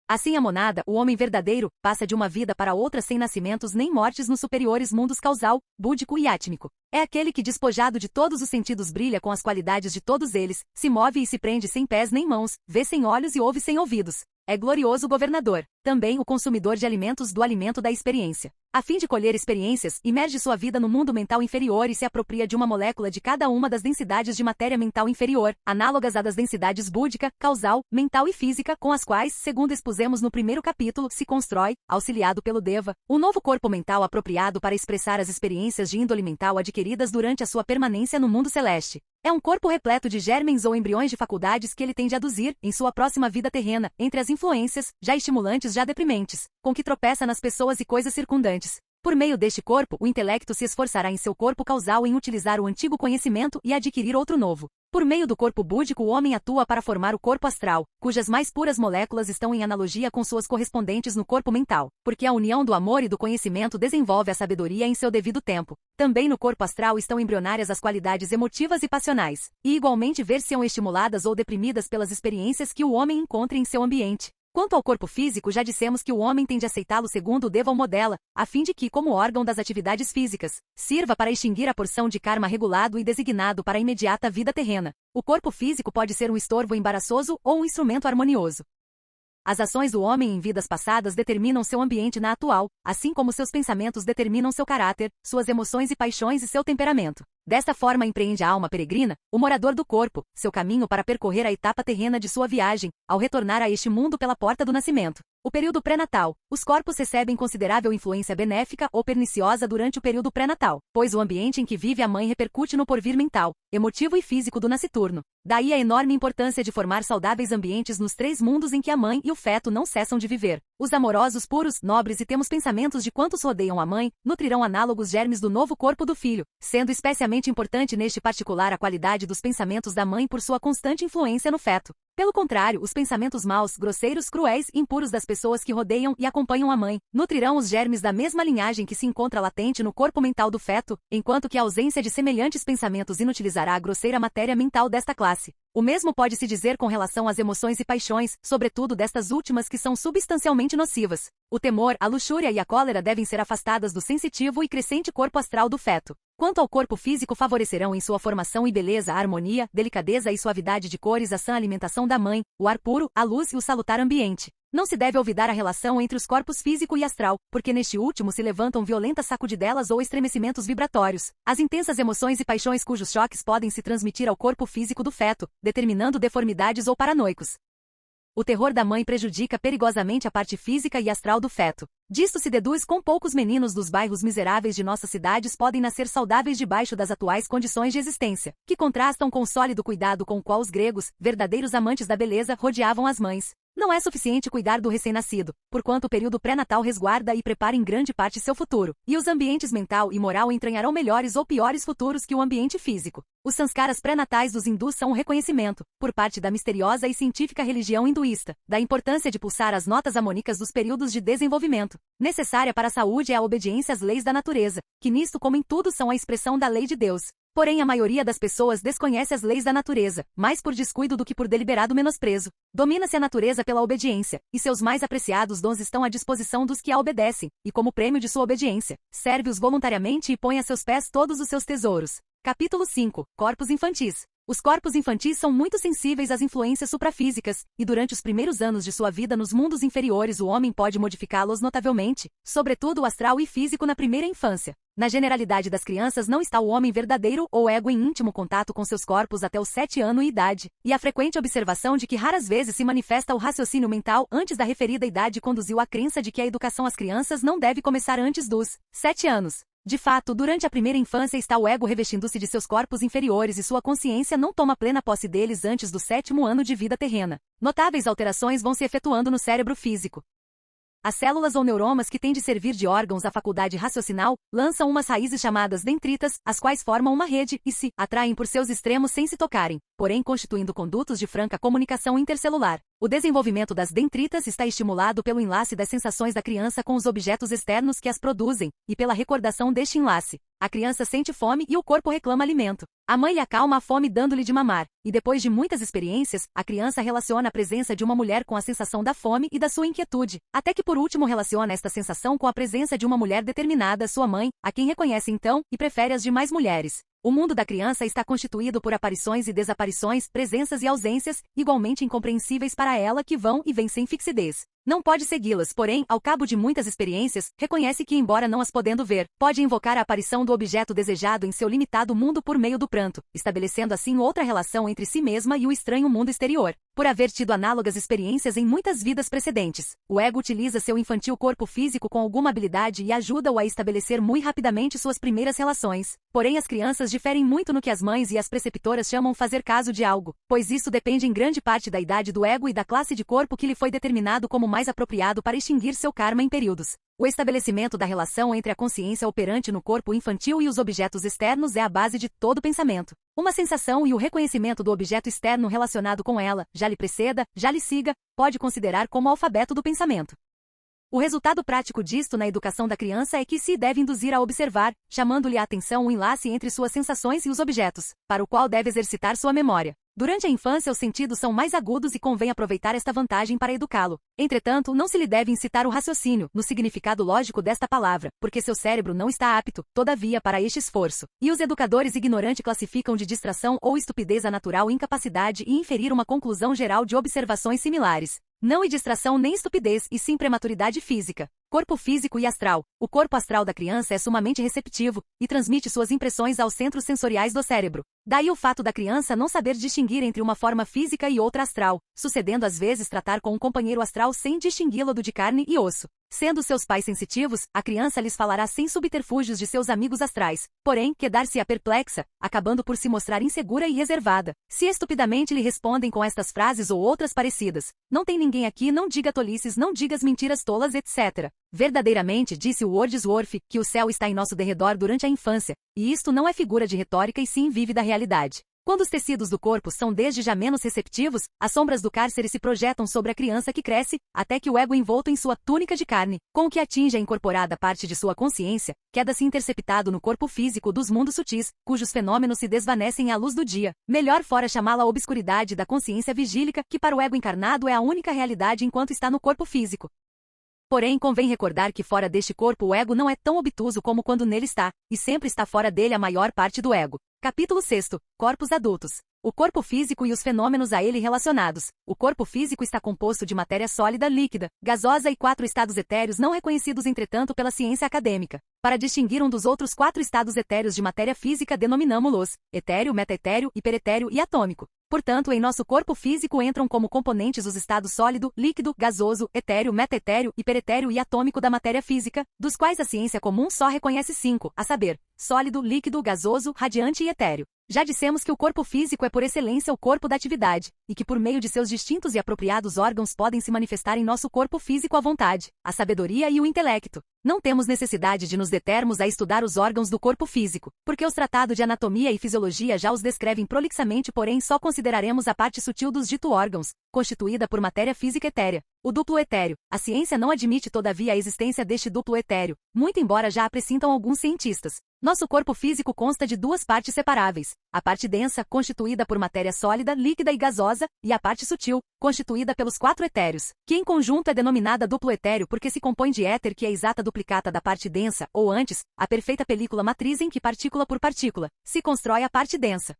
Assim, a monada, o homem verdadeiro, passa de uma vida para outra sem nascimentos nem mortes nos superiores mundos causal, búdico e átmico. É aquele que, despojado de todos os sentidos, brilha com as qualidades de todos eles, se move e se prende sem pés nem mãos, vê sem olhos e ouve sem ouvidos. É glorioso governador, também o consumidor de alimentos do alimento da experiência. A fim de colher experiências, imerge sua vida no mundo mental inferior e se apropria de uma molécula de cada uma das densidades de matéria mental inferior, análogas à das densidades búdica, causal, mental e física, com as quais, segundo expusemos no primeiro capítulo, se constrói, auxiliado pelo Deva, um novo corpo mental apropriado para expressar as experiências de índole mental adquiridas durante a sua permanência no mundo celeste. É um corpo repleto de germens ou embriões de faculdades que ele tem de aduzir, em sua próxima vida terrena, entre as influências, já estimulantes já deprimentes, com que tropeça nas pessoas e coisas circundantes. Por meio deste corpo, o intelecto se esforçará em seu corpo causal em utilizar o antigo conhecimento e adquirir outro novo. Por meio do corpo búdico, o homem atua para formar o corpo astral, cujas mais puras moléculas estão em analogia com suas correspondentes no corpo mental, porque a união do amor e do conhecimento desenvolve a sabedoria em seu devido tempo. Também no corpo astral estão embrionárias as qualidades emotivas e passionais, e igualmente ver-se-ão estimuladas ou deprimidas pelas experiências que o homem encontra em seu ambiente. Quanto ao corpo físico, já dissemos que o homem tem de aceitá-lo segundo o Deva ou modela, a fim de que, como órgão das atividades físicas, sirva para extinguir a porção de karma regulado e designado para a imediata vida terrena. O corpo físico pode ser um estorvo embaraçoso ou um instrumento harmonioso. As ações do homem em vidas passadas determinam seu ambiente na atual, assim como seus pensamentos determinam seu caráter, suas emoções e paixões e seu temperamento. Desta forma empreende a alma peregrina, o morador do corpo, seu caminho para percorrer a etapa terrena de sua viagem, ao retornar a este mundo pela porta do nascimento. O período pré-natal. Os corpos recebem considerável influência benéfica ou perniciosa durante o período pré-natal, pois o ambiente em que vive a mãe repercute no porvir mental, emotivo e físico do nasciturno. Daí a enorme importância de formar saudáveis ambientes nos 3 mundos em que a mãe e o feto não cessam de viver. Os amorosos, puros, nobres e temos pensamentos de quantos rodeiam a mãe, nutrirão análogos germes do novo corpo do filho, sendo especialmente importante neste particular a qualidade dos pensamentos da mãe por sua constante influência no feto. Pelo contrário, os pensamentos maus, grosseiros, cruéis e impuros das pessoas que rodeiam e acompanham a mãe, nutrirão os germes da mesma linhagem que se encontra latente no corpo mental do feto, enquanto que a ausência de semelhantes pensamentos inutilizará a grosseira matéria mental desta classe. O mesmo pode-se dizer com relação às emoções e paixões, sobretudo destas últimas que são substancialmente nocivas. O temor, a luxúria e a cólera devem ser afastadas do sensitivo e crescente corpo astral do feto. Quanto ao corpo físico, favorecerão em sua formação e beleza a harmonia, delicadeza e suavidade de cores, a sã alimentação da mãe, o ar puro, a luz e o salutar ambiente. Não se deve olvidar a relação entre os corpos físico e astral, porque neste último se levantam violentas sacudidelas ou estremecimentos vibratórios, as intensas emoções e paixões cujos choques podem se transmitir ao corpo físico do feto, determinando deformidades ou paranoicos. O terror da mãe prejudica perigosamente a parte física e astral do feto. Disto se deduz quão poucos meninos dos bairros miseráveis de nossas cidades podem nascer saudáveis debaixo das atuais condições de existência, que contrastam com o sólido cuidado com o qual os gregos, verdadeiros amantes da beleza, rodeavam as mães. Não é suficiente cuidar do recém-nascido, porquanto o período pré-natal resguarda e prepara em grande parte seu futuro, e os ambientes mental e moral entranharão melhores ou piores futuros que o ambiente físico. Os sanskaras pré-natais dos hindus são um reconhecimento, por parte da misteriosa e científica religião hinduísta, da importância de pulsar as notas harmônicas dos períodos de desenvolvimento. Necessária para a saúde é a obediência às leis da natureza, que nisto como em tudo são a expressão da lei de Deus. Porém, a maioria das pessoas desconhece as leis da natureza, mais por descuido do que por deliberado menosprezo. Domina-se a natureza pela obediência, e seus mais apreciados dons estão à disposição dos que a obedecem, e como prêmio de sua obediência, serve-os voluntariamente e põe a seus pés todos os seus tesouros. Capítulo 5. Corpos infantis. Os corpos infantis são muito sensíveis às influências suprafísicas, e durante os primeiros anos de sua vida nos mundos inferiores o homem pode modificá-los notavelmente, sobretudo o astral e físico na primeira infância. Na generalidade das crianças não está o homem verdadeiro ou ego em íntimo contato com seus corpos até os 7 anos de idade, e a frequente observação de que raras vezes se manifesta o raciocínio mental antes da referida idade conduziu à crença de que a educação às crianças não deve começar antes dos 7 anos. De fato, durante a primeira infância está o ego revestindo-se de seus corpos inferiores e sua consciência não toma plena posse deles antes do 7º ano de vida terrena. Notáveis alterações vão se efetuando no cérebro físico. As células ou neuromas que têm de servir de órgãos à faculdade raciocinal, lançam umas raízes chamadas dendritas, as quais formam uma rede e se atraem por seus extremos sem se tocarem, porém constituindo condutos de franca comunicação intercelular. O desenvolvimento das dendritas está estimulado pelo enlace das sensações da criança com os objetos externos que as produzem, e pela recordação deste enlace. A criança sente fome e o corpo reclama alimento. A mãe lhe acalma a fome dando-lhe de mamar, e depois de muitas experiências, a criança relaciona a presença de uma mulher com a sensação da fome e da sua inquietude, até que por último relaciona esta sensação com a presença de uma mulher determinada, sua mãe, a quem reconhece então, e prefere as demais mulheres. O mundo da criança está constituído por aparições e desaparições, presenças e ausências, igualmente incompreensíveis para ela que vão e vêm sem fixidez. Não pode segui-las, porém, ao cabo de muitas experiências, reconhece que, embora não as podendo ver, pode invocar a aparição do objeto desejado em seu limitado mundo por meio do pranto, estabelecendo assim outra relação entre si mesma e o estranho mundo exterior. Por haver tido análogas experiências em muitas vidas precedentes, o ego utiliza seu infantil corpo físico com alguma habilidade e ajuda-o a estabelecer muito rapidamente suas primeiras relações. Porém, as crianças diferem muito no que as mães e as preceptoras chamam fazer caso de algo, pois isso depende em grande parte da idade do ego e da classe de corpo que lhe foi determinado como mais apropriado para extinguir seu karma em períodos. O estabelecimento da relação entre a consciência operante no corpo infantil e os objetos externos é a base de todo pensamento. Uma sensação e o reconhecimento do objeto externo relacionado com ela, já lhe preceda, já lhe siga, pode considerar como alfabeto do pensamento. O resultado prático disto na educação da criança é que se deve induzir a observar, chamando-lhe a atenção o enlace entre suas sensações e os objetos, para o qual deve exercitar sua memória. Durante a infância os sentidos são mais agudos e convém aproveitar esta vantagem para educá-lo. Entretanto, não se lhe deve incitar o raciocínio, no significado lógico desta palavra, porque seu cérebro não está apto, todavia, para este esforço. E os educadores ignorantes classificam de distração ou estupidez a natural incapacidade e inferir uma conclusão geral de observações similares. Não distração nem estupidez, e sim prematuridade física. Corpo físico e astral. O corpo astral da criança é sumamente receptivo, e transmite suas impressões aos centros sensoriais do cérebro. Daí o fato da criança não saber distinguir entre uma forma física e outra astral, sucedendo às vezes tratar com um companheiro astral sem distingui-lo do de carne e osso. Sendo seus pais sensitivos, a criança lhes falará sem subterfúgios de seus amigos astrais, porém, quedar-se-á perplexa, acabando por se mostrar insegura e reservada. Se estupidamente lhe respondem com estas frases ou outras parecidas: "Não tem ninguém aqui, não diga tolices, não digas mentiras tolas, etc." Verdadeiramente, disse Wordsworth, que o céu está em nosso derredor durante a infância, e isto não é figura de retórica e sim vívida realidade. Quando os tecidos do corpo são desde já menos receptivos, as sombras do cárcere se projetam sobre a criança que cresce, até que o ego envolto em sua túnica de carne, com o que atinge a incorporada parte de sua consciência, queda-se interceptado no corpo físico dos mundos sutis, cujos fenômenos se desvanecem à luz do dia. Melhor fora chamá-la obscuridade da consciência vigílica, que para o ego encarnado é a única realidade enquanto está no corpo físico. Porém, convém recordar que fora deste corpo o ego não é tão obtuso como quando nele está, e sempre está fora dele a maior parte do ego. Capítulo 6. Corpos adultos. O corpo físico e os fenômenos a ele relacionados. O corpo físico está composto de matéria sólida, líquida, gasosa e 4 estados etéreos não reconhecidos entretanto pela ciência acadêmica. Para distinguir um dos outros 4 estados etéreos de matéria física denominamo-los etéreo, metaetéreo, hiperetéreo e atômico. Portanto, em nosso corpo físico entram como componentes os estados sólido, líquido, gasoso, etéreo, metaetéreo, hiperetéreo e atômico da matéria física, dos quais a ciência comum só reconhece 5, a saber, sólido, líquido, gasoso, radiante e etéreo. Já dissemos que o corpo físico é por excelência o corpo da atividade, e que por meio de seus distintos e apropriados órgãos podem se manifestar em nosso corpo físico a vontade, a sabedoria e o intelecto. Não temos necessidade de nos determos a estudar os órgãos do corpo físico, porque os tratados de anatomia e fisiologia já os descrevem prolixamente, porém só consideraremos a parte sutil dos dito órgãos, constituída por matéria física etérea, o duplo etéreo. A ciência não admite todavia a existência deste duplo etéreo, muito embora já a pressintam alguns cientistas. Nosso corpo físico consta de duas partes separáveis, a parte densa, constituída por matéria sólida, líquida e gasosa, e a parte sutil, constituída pelos 4 etéreos, que em conjunto é denominada duplo etéreo porque se compõe de éter que é exata duplicata da parte densa, ou antes, a perfeita película matriz em que partícula por partícula, se constrói a parte densa.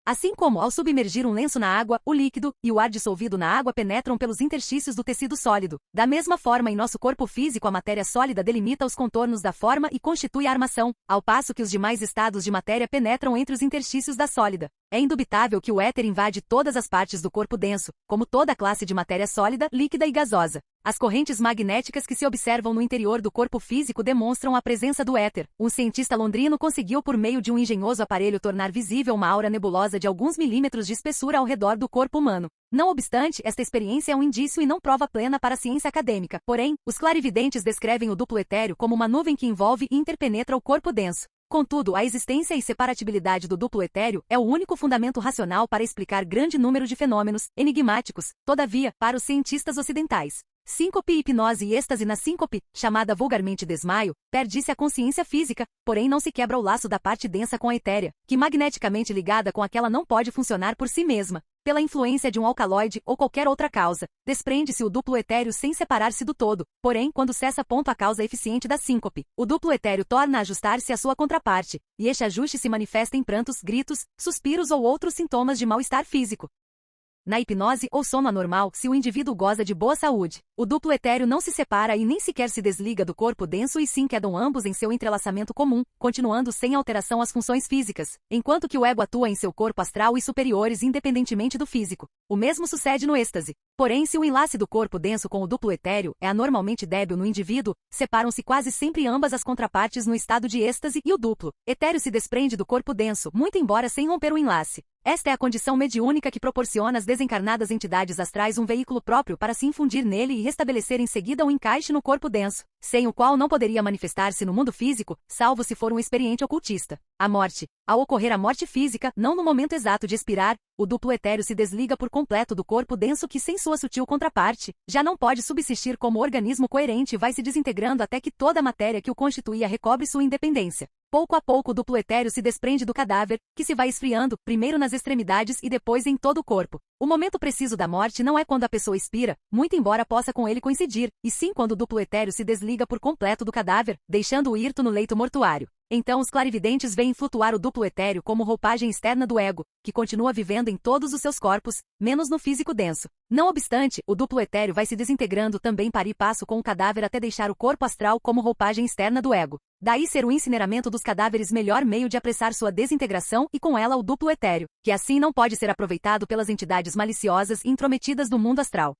Assim como, ao submergir um lenço na água, o líquido e o ar dissolvido na água penetram pelos interstícios do tecido sólido. Da mesma forma, em nosso corpo físico, a matéria sólida delimita os contornos da forma e constitui a armação, ao passo que os demais estados de matéria penetram entre os interstícios da sólida. É indubitável que o éter invade todas as partes do corpo denso, como toda a classe de matéria sólida, líquida e gasosa. As correntes magnéticas que se observam no interior do corpo físico demonstram a presença do éter. Um cientista londrino conseguiu, por meio de um engenhoso aparelho, tornar visível uma aura nebulosa de alguns milímetros de espessura ao redor do corpo humano. Não obstante, esta experiência é um indício e não prova plena para a ciência acadêmica. Porém, os clarividentes descrevem o duplo etéreo como uma nuvem que envolve e interpenetra o corpo denso. Contudo, a existência e separatibilidade do duplo etéreo é o único fundamento racional para explicar grande número de fenômenos enigmáticos, todavia, para os cientistas ocidentais. Síncope, hipnose e êxtase. Na síncope, chamada vulgarmente desmaio, perde-se a consciência física, porém não se quebra o laço da parte densa com a etérea, que magneticamente ligada com aquela não pode funcionar por si mesma. Pela influência de um alcaloide ou qualquer outra causa, desprende-se o duplo etéreo sem separar-se do todo, porém, quando cessa a causa eficiente da síncope, o duplo etéreo torna a ajustar-se à sua contraparte, e este ajuste se manifesta em prantos, gritos, suspiros ou outros sintomas de mal-estar físico. Na hipnose ou sono anormal, se o indivíduo goza de boa saúde, o duplo etéreo não se separa e nem sequer se desliga do corpo denso e sim quedam ambos em seu entrelaçamento comum, continuando sem alteração as funções físicas, enquanto que o ego atua em seu corpo astral e superiores independentemente do físico. O mesmo sucede no êxtase. Porém, se o enlace do corpo denso com o duplo etéreo é anormalmente débil no indivíduo, separam-se quase sempre ambas as contrapartes no estado de êxtase e o duplo etéreo se desprende do corpo denso, muito embora sem romper o enlace. Esta é a condição mediúnica que proporciona às desencarnadas entidades astrais um veículo próprio para se infundir nele e restabelecer em seguida um encaixe no corpo denso, sem o qual não poderia manifestar-se no mundo físico, salvo se for um experiente ocultista. A morte. Ao ocorrer a morte física, não no momento exato de expirar, o duplo etéreo se desliga por completo do corpo denso que, sem sua sutil contraparte, já não pode subsistir como organismo coerente e vai se desintegrando até que toda a matéria que o constituía recobre sua independência. Pouco a pouco o duplo etéreo se desprende do cadáver, que se vai esfriando, primeiro nas extremidades e depois em todo o corpo. O momento preciso da morte não é quando a pessoa expira, muito embora possa com ele coincidir, e sim quando o duplo etéreo se desliga por completo do cadáver, deixando-o hirto no leito mortuário. Então os clarividentes veem flutuar o duplo etéreo como roupagem externa do ego, que continua vivendo em todos os seus corpos, menos no físico denso. Não obstante, o duplo etéreo vai se desintegrando também para ir passo com o cadáver até deixar o corpo astral como roupagem externa do ego. Daí ser o incineramento dos cadáveres melhor meio de apressar sua desintegração e com ela o duplo etéreo, que assim não pode ser aproveitado pelas entidades maliciosas e intrometidas do mundo astral.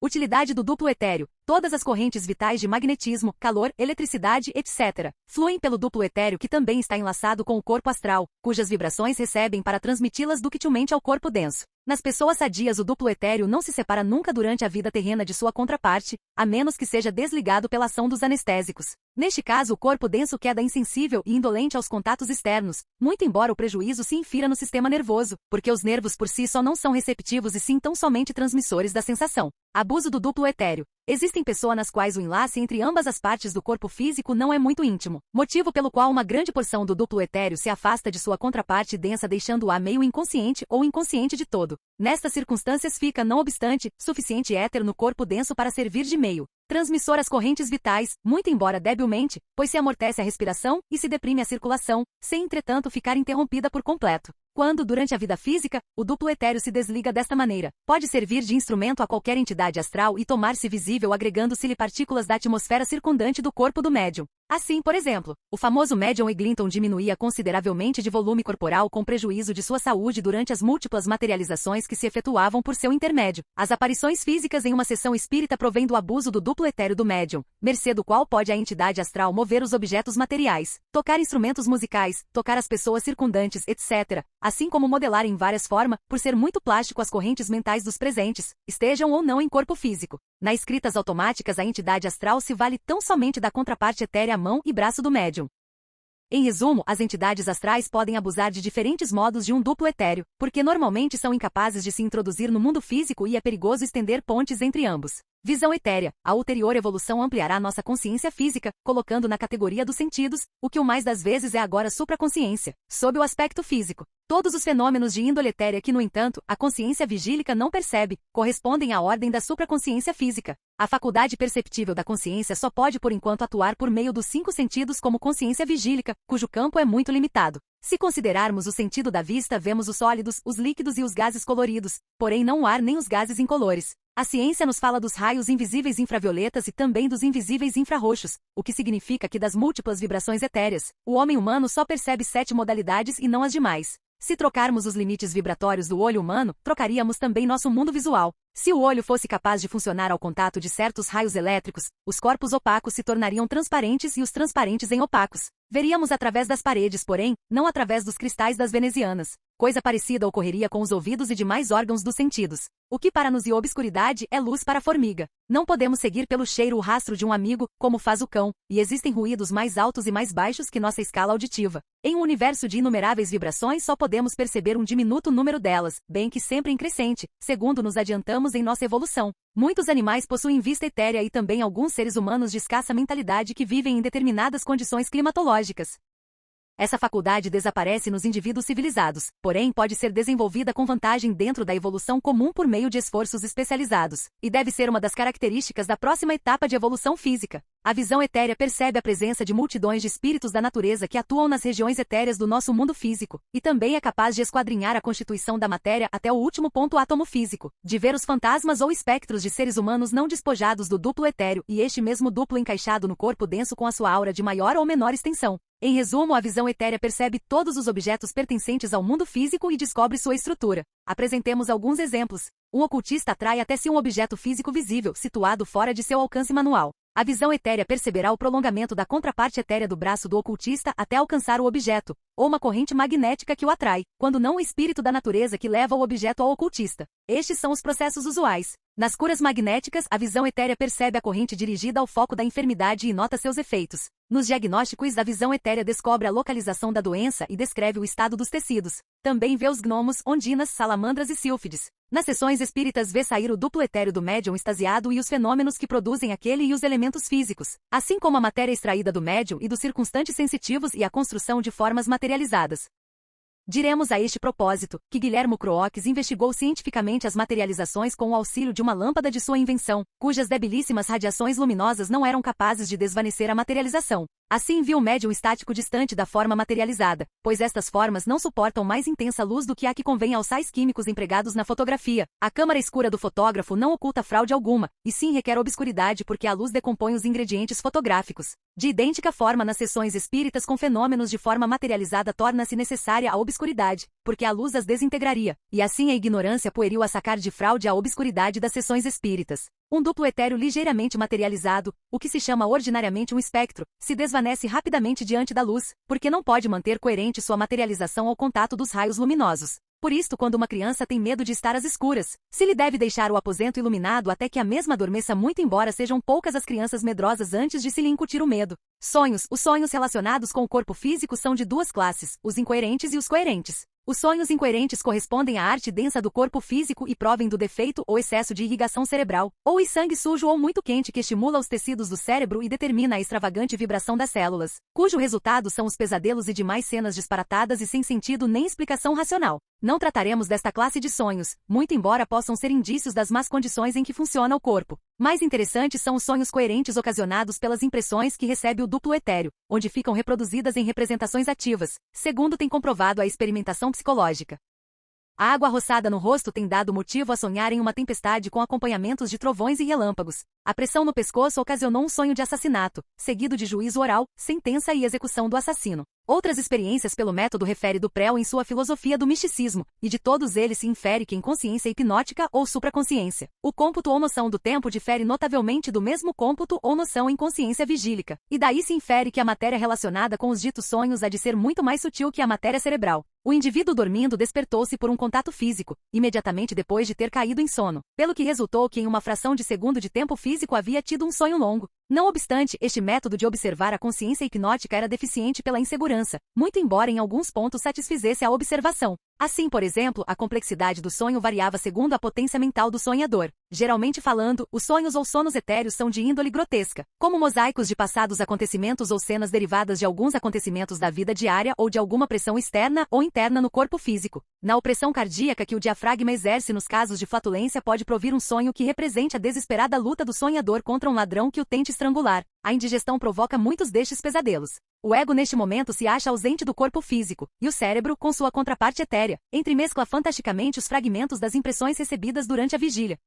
Utilidade do duplo etéreo. Todas as correntes vitais de magnetismo, calor, eletricidade, etc., fluem pelo duplo etéreo que também está enlaçado com o corpo astral, cujas vibrações recebem para transmiti-las ductilmente ao corpo denso. Nas pessoas sadias o duplo etéreo não se separa nunca durante a vida terrena de sua contraparte, a menos que seja desligado pela ação dos anestésicos. Neste caso o corpo denso queda insensível e indolente aos contatos externos, muito embora o prejuízo se infira no sistema nervoso, porque os nervos por si só não são receptivos e sim tão somente transmissores da sensação. Abuso do duplo etéreo. Existem pessoas nas quais o enlace entre ambas as partes do corpo físico não é muito íntimo, motivo pelo qual uma grande porção do duplo etéreo se afasta de sua contraparte densa deixando-a meio inconsciente ou inconsciente de todo. Nestas circunstâncias fica, não obstante, suficiente éter no corpo denso para servir de meio transmissor às correntes vitais, muito embora debilmente, pois se amortece a respiração e se deprime a circulação, sem entretanto ficar interrompida por completo. Quando, durante a vida física, o duplo etéreo se desliga desta maneira, pode servir de instrumento a qualquer entidade astral e tornar-se visível agregando-se-lhe partículas da atmosfera circundante do corpo do médium. Assim, por exemplo, o famoso médium Eglinton diminuía consideravelmente de volume corporal com prejuízo de sua saúde durante as múltiplas materializações que se efetuavam por seu intermédio. As aparições físicas em uma sessão espírita provêm do abuso do duplo etéreo do médium, mercê do qual pode a entidade astral mover os objetos materiais, tocar instrumentos musicais, tocar as pessoas circundantes, etc., assim como modelar em várias formas, por ser muito plástico as correntes mentais dos presentes, estejam ou não em corpo físico. Nas escritas automáticas a entidade astral se vale tão somente da contraparte etérea mão e braço do médium. Em resumo, as entidades astrais podem abusar de diferentes modos de um duplo etéreo, porque normalmente são incapazes de se introduzir no mundo físico e é perigoso estender pontes entre ambos. Visão etérea. A ulterior evolução ampliará nossa consciência física, colocando na categoria dos sentidos, o que o mais das vezes é agora supraconsciência, sob o aspecto físico. Todos os fenômenos de índole etérea que, no entanto, a consciência vigílica não percebe, correspondem à ordem da supraconsciência física. A faculdade perceptível da consciência só pode por enquanto atuar por meio dos 5 sentidos como consciência vigílica, cujo campo é muito limitado. Se considerarmos o sentido da vista, vemos os sólidos, os líquidos e os gases coloridos, porém não o ar nem os gases incolores. A ciência nos fala dos raios invisíveis infravioletas e também dos invisíveis infrarroxos, o que significa que das múltiplas vibrações etéreas, o homem humano só percebe 7 modalidades e não as demais. Se trocarmos os limites vibratórios do olho humano, trocaríamos também nosso mundo visual. Se o olho fosse capaz de funcionar ao contato de certos raios elétricos, os corpos opacos se tornariam transparentes e os transparentes em opacos. Veríamos através das paredes, porém, não através dos cristais das venezianas. Coisa parecida ocorreria com os ouvidos e demais órgãos dos sentidos. O que para nos é obscuridade é luz para a formiga. Não podemos seguir pelo cheiro o rastro de um amigo, como faz o cão, e existem ruídos mais altos e mais baixos que nossa escala auditiva. Em um universo de inumeráveis vibrações só podemos perceber um diminuto número delas, bem que sempre em crescente, segundo nos adiantamos em nossa evolução. Muitos animais possuem vista etérea e também alguns seres humanos de escassa mentalidade que vivem em determinadas condições climatológicas. Essa faculdade desaparece nos indivíduos civilizados, porém pode ser desenvolvida com vantagem dentro da evolução comum por meio de esforços especializados, e deve ser uma das características da próxima etapa de evolução física. A visão etérea percebe a presença de multidões de espíritos da natureza que atuam nas regiões etéreas do nosso mundo físico, e também é capaz de esquadrinhar a constituição da matéria até o último ponto átomo físico, de ver os fantasmas ou espectros de seres humanos não despojados do duplo etéreo e este mesmo duplo encaixado no corpo denso com a sua aura de maior ou menor extensão. Em resumo, a visão etérea percebe todos os objetos pertencentes ao mundo físico e descobre sua estrutura. Apresentemos alguns exemplos. Um ocultista atrai até si um objeto físico visível, situado fora de seu alcance manual. A visão etérea perceberá o prolongamento da contraparte etérea do braço do ocultista até alcançar o objeto, ou uma corrente magnética que o atrai, quando não o espírito da natureza que leva o objeto ao ocultista. Estes são os processos usuais. Nas curas magnéticas, a visão etérea percebe a corrente dirigida ao foco da enfermidade e nota seus efeitos. Nos diagnósticos, a visão etérea descobre a localização da doença e descreve o estado dos tecidos. Também vê os gnomos, ondinas, salamandras e sílfides. Nas sessões espíritas vê sair o duplo etéreo do médium extasiado e os fenômenos que produzem aquele e os elementos físicos, assim como a matéria extraída do médium e dos circunstantes sensitivos e a construção de formas materializadas. Diremos a este propósito, que Guilhermo Crookes investigou cientificamente as materializações com o auxílio de uma lâmpada de sua invenção, cujas debilíssimas radiações luminosas não eram capazes de desvanecer a materialização. Assim viu o médium estático distante da forma materializada, pois estas formas não suportam mais intensa luz do que a que convém aos sais químicos empregados na fotografia. A câmara escura do fotógrafo não oculta fraude alguma, e sim requer obscuridade porque a luz decompõe os ingredientes fotográficos. De idêntica forma, nas sessões espíritas com fenômenos de forma materializada torna-se necessária a obscuridade, porque a luz as desintegraria, e assim a ignorância pueril a sacar de fraude a obscuridade das sessões espíritas. Um duplo etéreo ligeiramente materializado, o que se chama ordinariamente um espectro, se desvanece rapidamente diante da luz, porque não pode manter coerente sua materialização ao contato dos raios luminosos. Por isto, quando uma criança tem medo de estar às escuras, se lhe deve deixar o aposento iluminado até que a mesma adormeça muito, embora sejam poucas as crianças medrosas antes de se lhe incutir o medo. Sonhos. Os sonhos relacionados com o corpo físico são de duas classes, os incoerentes e os coerentes. Os sonhos incoerentes correspondem à arte densa do corpo físico e provém do defeito ou excesso de irrigação cerebral, ou em sangue sujo ou muito quente que estimula os tecidos do cérebro e determina a extravagante vibração das células, cujo resultado são os pesadelos e demais cenas disparatadas e sem sentido nem explicação racional. Não trataremos desta classe de sonhos, muito embora possam ser indícios das más condições em que funciona o corpo. Mais interessantes são os sonhos coerentes ocasionados pelas impressões que recebe o duplo etéreo, onde ficam reproduzidas em representações ativas, segundo tem comprovado a experimentação psicológica. A água roçada no rosto tem dado motivo a sonhar em uma tempestade com acompanhamentos de trovões e relâmpagos. A pressão no pescoço ocasionou um sonho de assassinato, seguido de juízo oral, sentença e execução do assassino. Outras experiências pelo método refere do Prel em sua filosofia do misticismo, e de todos eles se infere que em consciência hipnótica ou supraconsciência, o cômputo ou noção do tempo difere notavelmente do mesmo cômputo ou noção em consciência vigílica, e daí se infere que a matéria relacionada com os ditos sonhos há de ser muito mais sutil que a matéria cerebral. O indivíduo dormindo despertou-se por um contato físico, imediatamente depois de ter caído em sono, pelo que resultou que em uma fração de segundo de tempo físico havia tido um sonho longo. Não obstante, este método de observar a consciência hipnótica era deficiente pela insegurança, muito embora em alguns pontos satisfizesse a observação. Assim, por exemplo, a complexidade do sonho variava segundo a potência mental do sonhador. Geralmente falando, os sonhos ou sonos etéreos são de índole grotesca, como mosaicos de passados acontecimentos ou cenas derivadas de alguns acontecimentos da vida diária ou de alguma pressão externa ou interna no corpo físico. Na opressão cardíaca que o diafragma exerce nos casos de flatulência pode provir um sonho que represente a desesperada luta do sonhador contra um ladrão que o tente estrangular. A indigestão provoca muitos destes pesadelos. O ego neste momento se acha ausente do corpo físico, e o cérebro, com sua contraparte etérea, entremescla fantasticamente os fragmentos das impressões recebidas durante a vigília.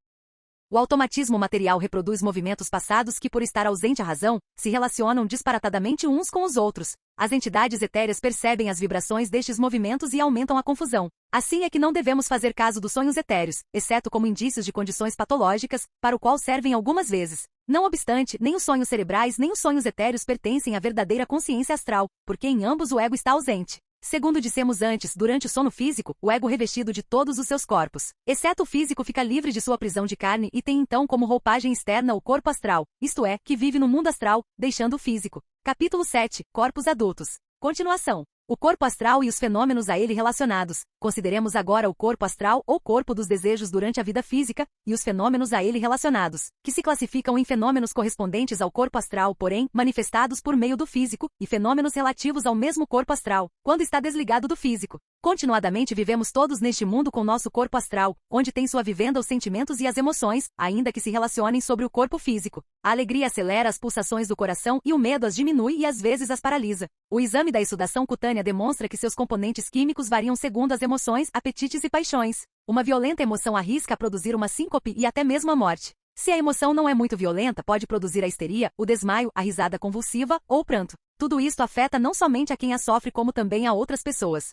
O automatismo material reproduz movimentos passados que, por estar ausente a razão, se relacionam disparatadamente uns com os outros. As entidades etéreas percebem as vibrações destes movimentos e aumentam a confusão. Assim é que não devemos fazer caso dos sonhos etéreos, exceto como indícios de condições patológicas, para o qual servem algumas vezes. Não obstante, nem os sonhos cerebrais nem os sonhos etéreos pertencem à verdadeira consciência astral, porque em ambos o ego está ausente. Segundo dissemos antes, durante o sono físico, o ego revestido de todos os seus corpos, exceto o físico, fica livre de sua prisão de carne e tem então como roupagem externa o corpo astral, isto é, que vive no mundo astral, deixando o físico. Capítulo 7. Corpos adultos. Continuação. O corpo astral e os fenômenos a ele relacionados. Consideremos agora o corpo astral ou corpo dos desejos durante a vida física, e os fenômenos a ele relacionados, que se classificam em fenômenos correspondentes ao corpo astral, porém, manifestados por meio do físico, e fenômenos relativos ao mesmo corpo astral, quando está desligado do físico. Continuadamente vivemos todos neste mundo com nosso corpo astral, onde tem sua vivenda os sentimentos e as emoções, ainda que se relacionem sobre o corpo físico. A alegria acelera as pulsações do coração e o medo as diminui e às vezes as paralisa. O exame da exsudação cutânea demonstra que seus componentes químicos variam segundo as emoções, apetites e paixões. Uma violenta emoção arrisca a produzir uma síncope e até mesmo a morte. Se a emoção não é muito violenta, pode produzir a histeria, o desmaio, a risada convulsiva ou o pranto. Tudo isto afeta não somente a quem a sofre como também a outras pessoas.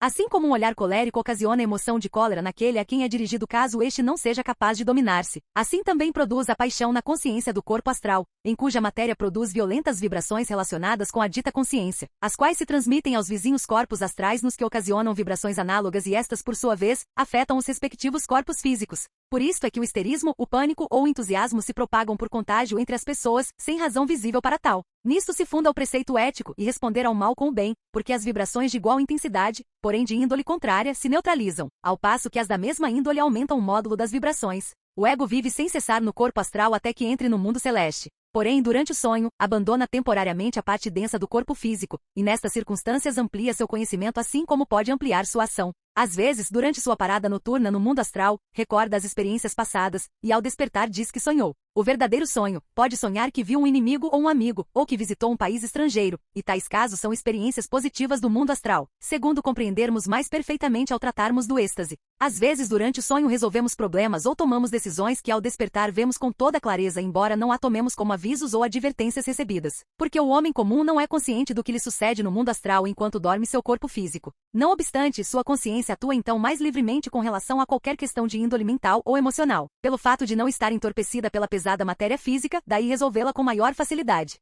Assim como um olhar colérico ocasiona emoção de cólera naquele a quem é dirigido caso este não seja capaz de dominar-se, assim também produz a paixão na consciência do corpo astral, em cuja matéria produz violentas vibrações relacionadas com a dita consciência, as quais se transmitem aos vizinhos corpos astrais nos que ocasionam vibrações análogas e estas, por sua vez, afetam os respectivos corpos físicos. Por isto é que o histerismo, o pânico ou o entusiasmo se propagam por contágio entre as pessoas, sem razão visível para tal. Nisto se funda o preceito ético e responder ao mal com o bem, porque as vibrações de igual intensidade, porém de índole contrária, se neutralizam, ao passo que as da mesma índole aumentam o módulo das vibrações. O ego vive sem cessar no corpo astral até que entre no mundo celeste. Porém, durante o sonho, abandona temporariamente a parte densa do corpo físico, e nestas circunstâncias amplia seu conhecimento assim como pode ampliar sua ação. Às vezes, durante sua parada noturna no mundo astral, recorda as experiências passadas, e ao despertar diz que sonhou. O verdadeiro sonho pode sonhar que viu um inimigo ou um amigo, ou que visitou um país estrangeiro, e tais casos são experiências positivas do mundo astral, segundo compreendermos mais perfeitamente ao tratarmos do êxtase. Às vezes, durante o sonho resolvemos problemas ou tomamos decisões que ao despertar vemos com toda clareza, embora não a tomemos como avisos ou advertências recebidas. Porque o homem comum não é consciente do que lhe sucede no mundo astral enquanto dorme seu corpo físico. Não obstante, sua consciência atua então mais livremente com relação a qualquer questão de índole mental ou emocional, pelo fato de não estar entorpecida pela pesada matéria física, daí resolvê-la com maior facilidade.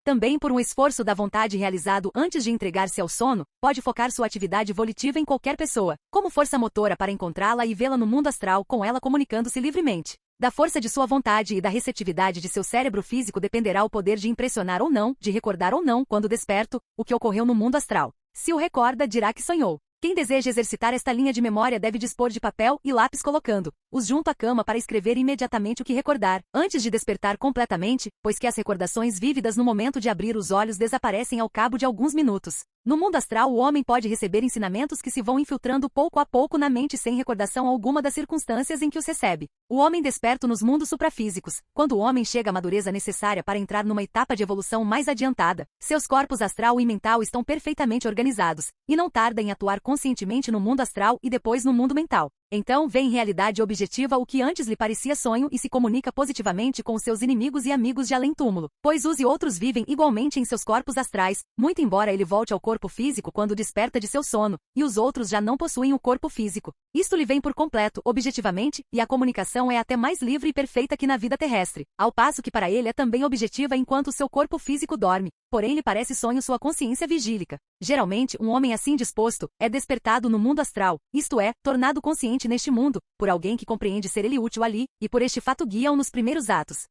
Também por um esforço da vontade realizado antes de entregar-se ao sono, pode focar sua atividade volitiva em qualquer pessoa, como força motora para encontrá-la e vê-la no mundo astral, com ela comunicando-se livremente. Da força de sua vontade e da receptividade de seu cérebro físico dependerá o poder de impressionar ou não, de recordar ou não, quando desperto, o que ocorreu no mundo astral. Se o recorda, dirá que sonhou. Quem deseja exercitar esta linha de memória deve dispor de papel e lápis colocando-os junto à cama para escrever imediatamente o que recordar, antes de despertar completamente, pois que as recordações vívidas no momento de abrir os olhos desaparecem ao cabo de alguns minutos. No mundo astral, o homem pode receber ensinamentos que se vão infiltrando pouco a pouco na mente sem recordação alguma das circunstâncias em que os recebe. O homem desperto nos mundos suprafísicos, quando o homem chega à madureza necessária para entrar numa etapa de evolução mais adiantada, seus corpos astral e mental estão perfeitamente organizados, e não tarda em atuar conscientemente no mundo astral e depois no mundo mental. Então vê em realidade objetiva o que antes lhe parecia sonho e se comunica positivamente com os seus inimigos e amigos de além-túmulo, pois uns e outros vivem igualmente em seus corpos astrais, muito embora ele volte ao corpo físico quando desperta de seu sono, e os outros já não possuem o corpo físico. Isto lhe vem por completo, objetivamente, e a comunicação é até mais livre e perfeita que na vida terrestre, ao passo que para ele é também objetiva enquanto seu corpo físico dorme, porém lhe parece sonho sua consciência vigílica. Geralmente, um homem assim disposto é despertado no mundo astral, isto é, tornado consciente neste mundo, por alguém que compreende ser ele útil ali, e por este fato guia-o nos primeiros atos.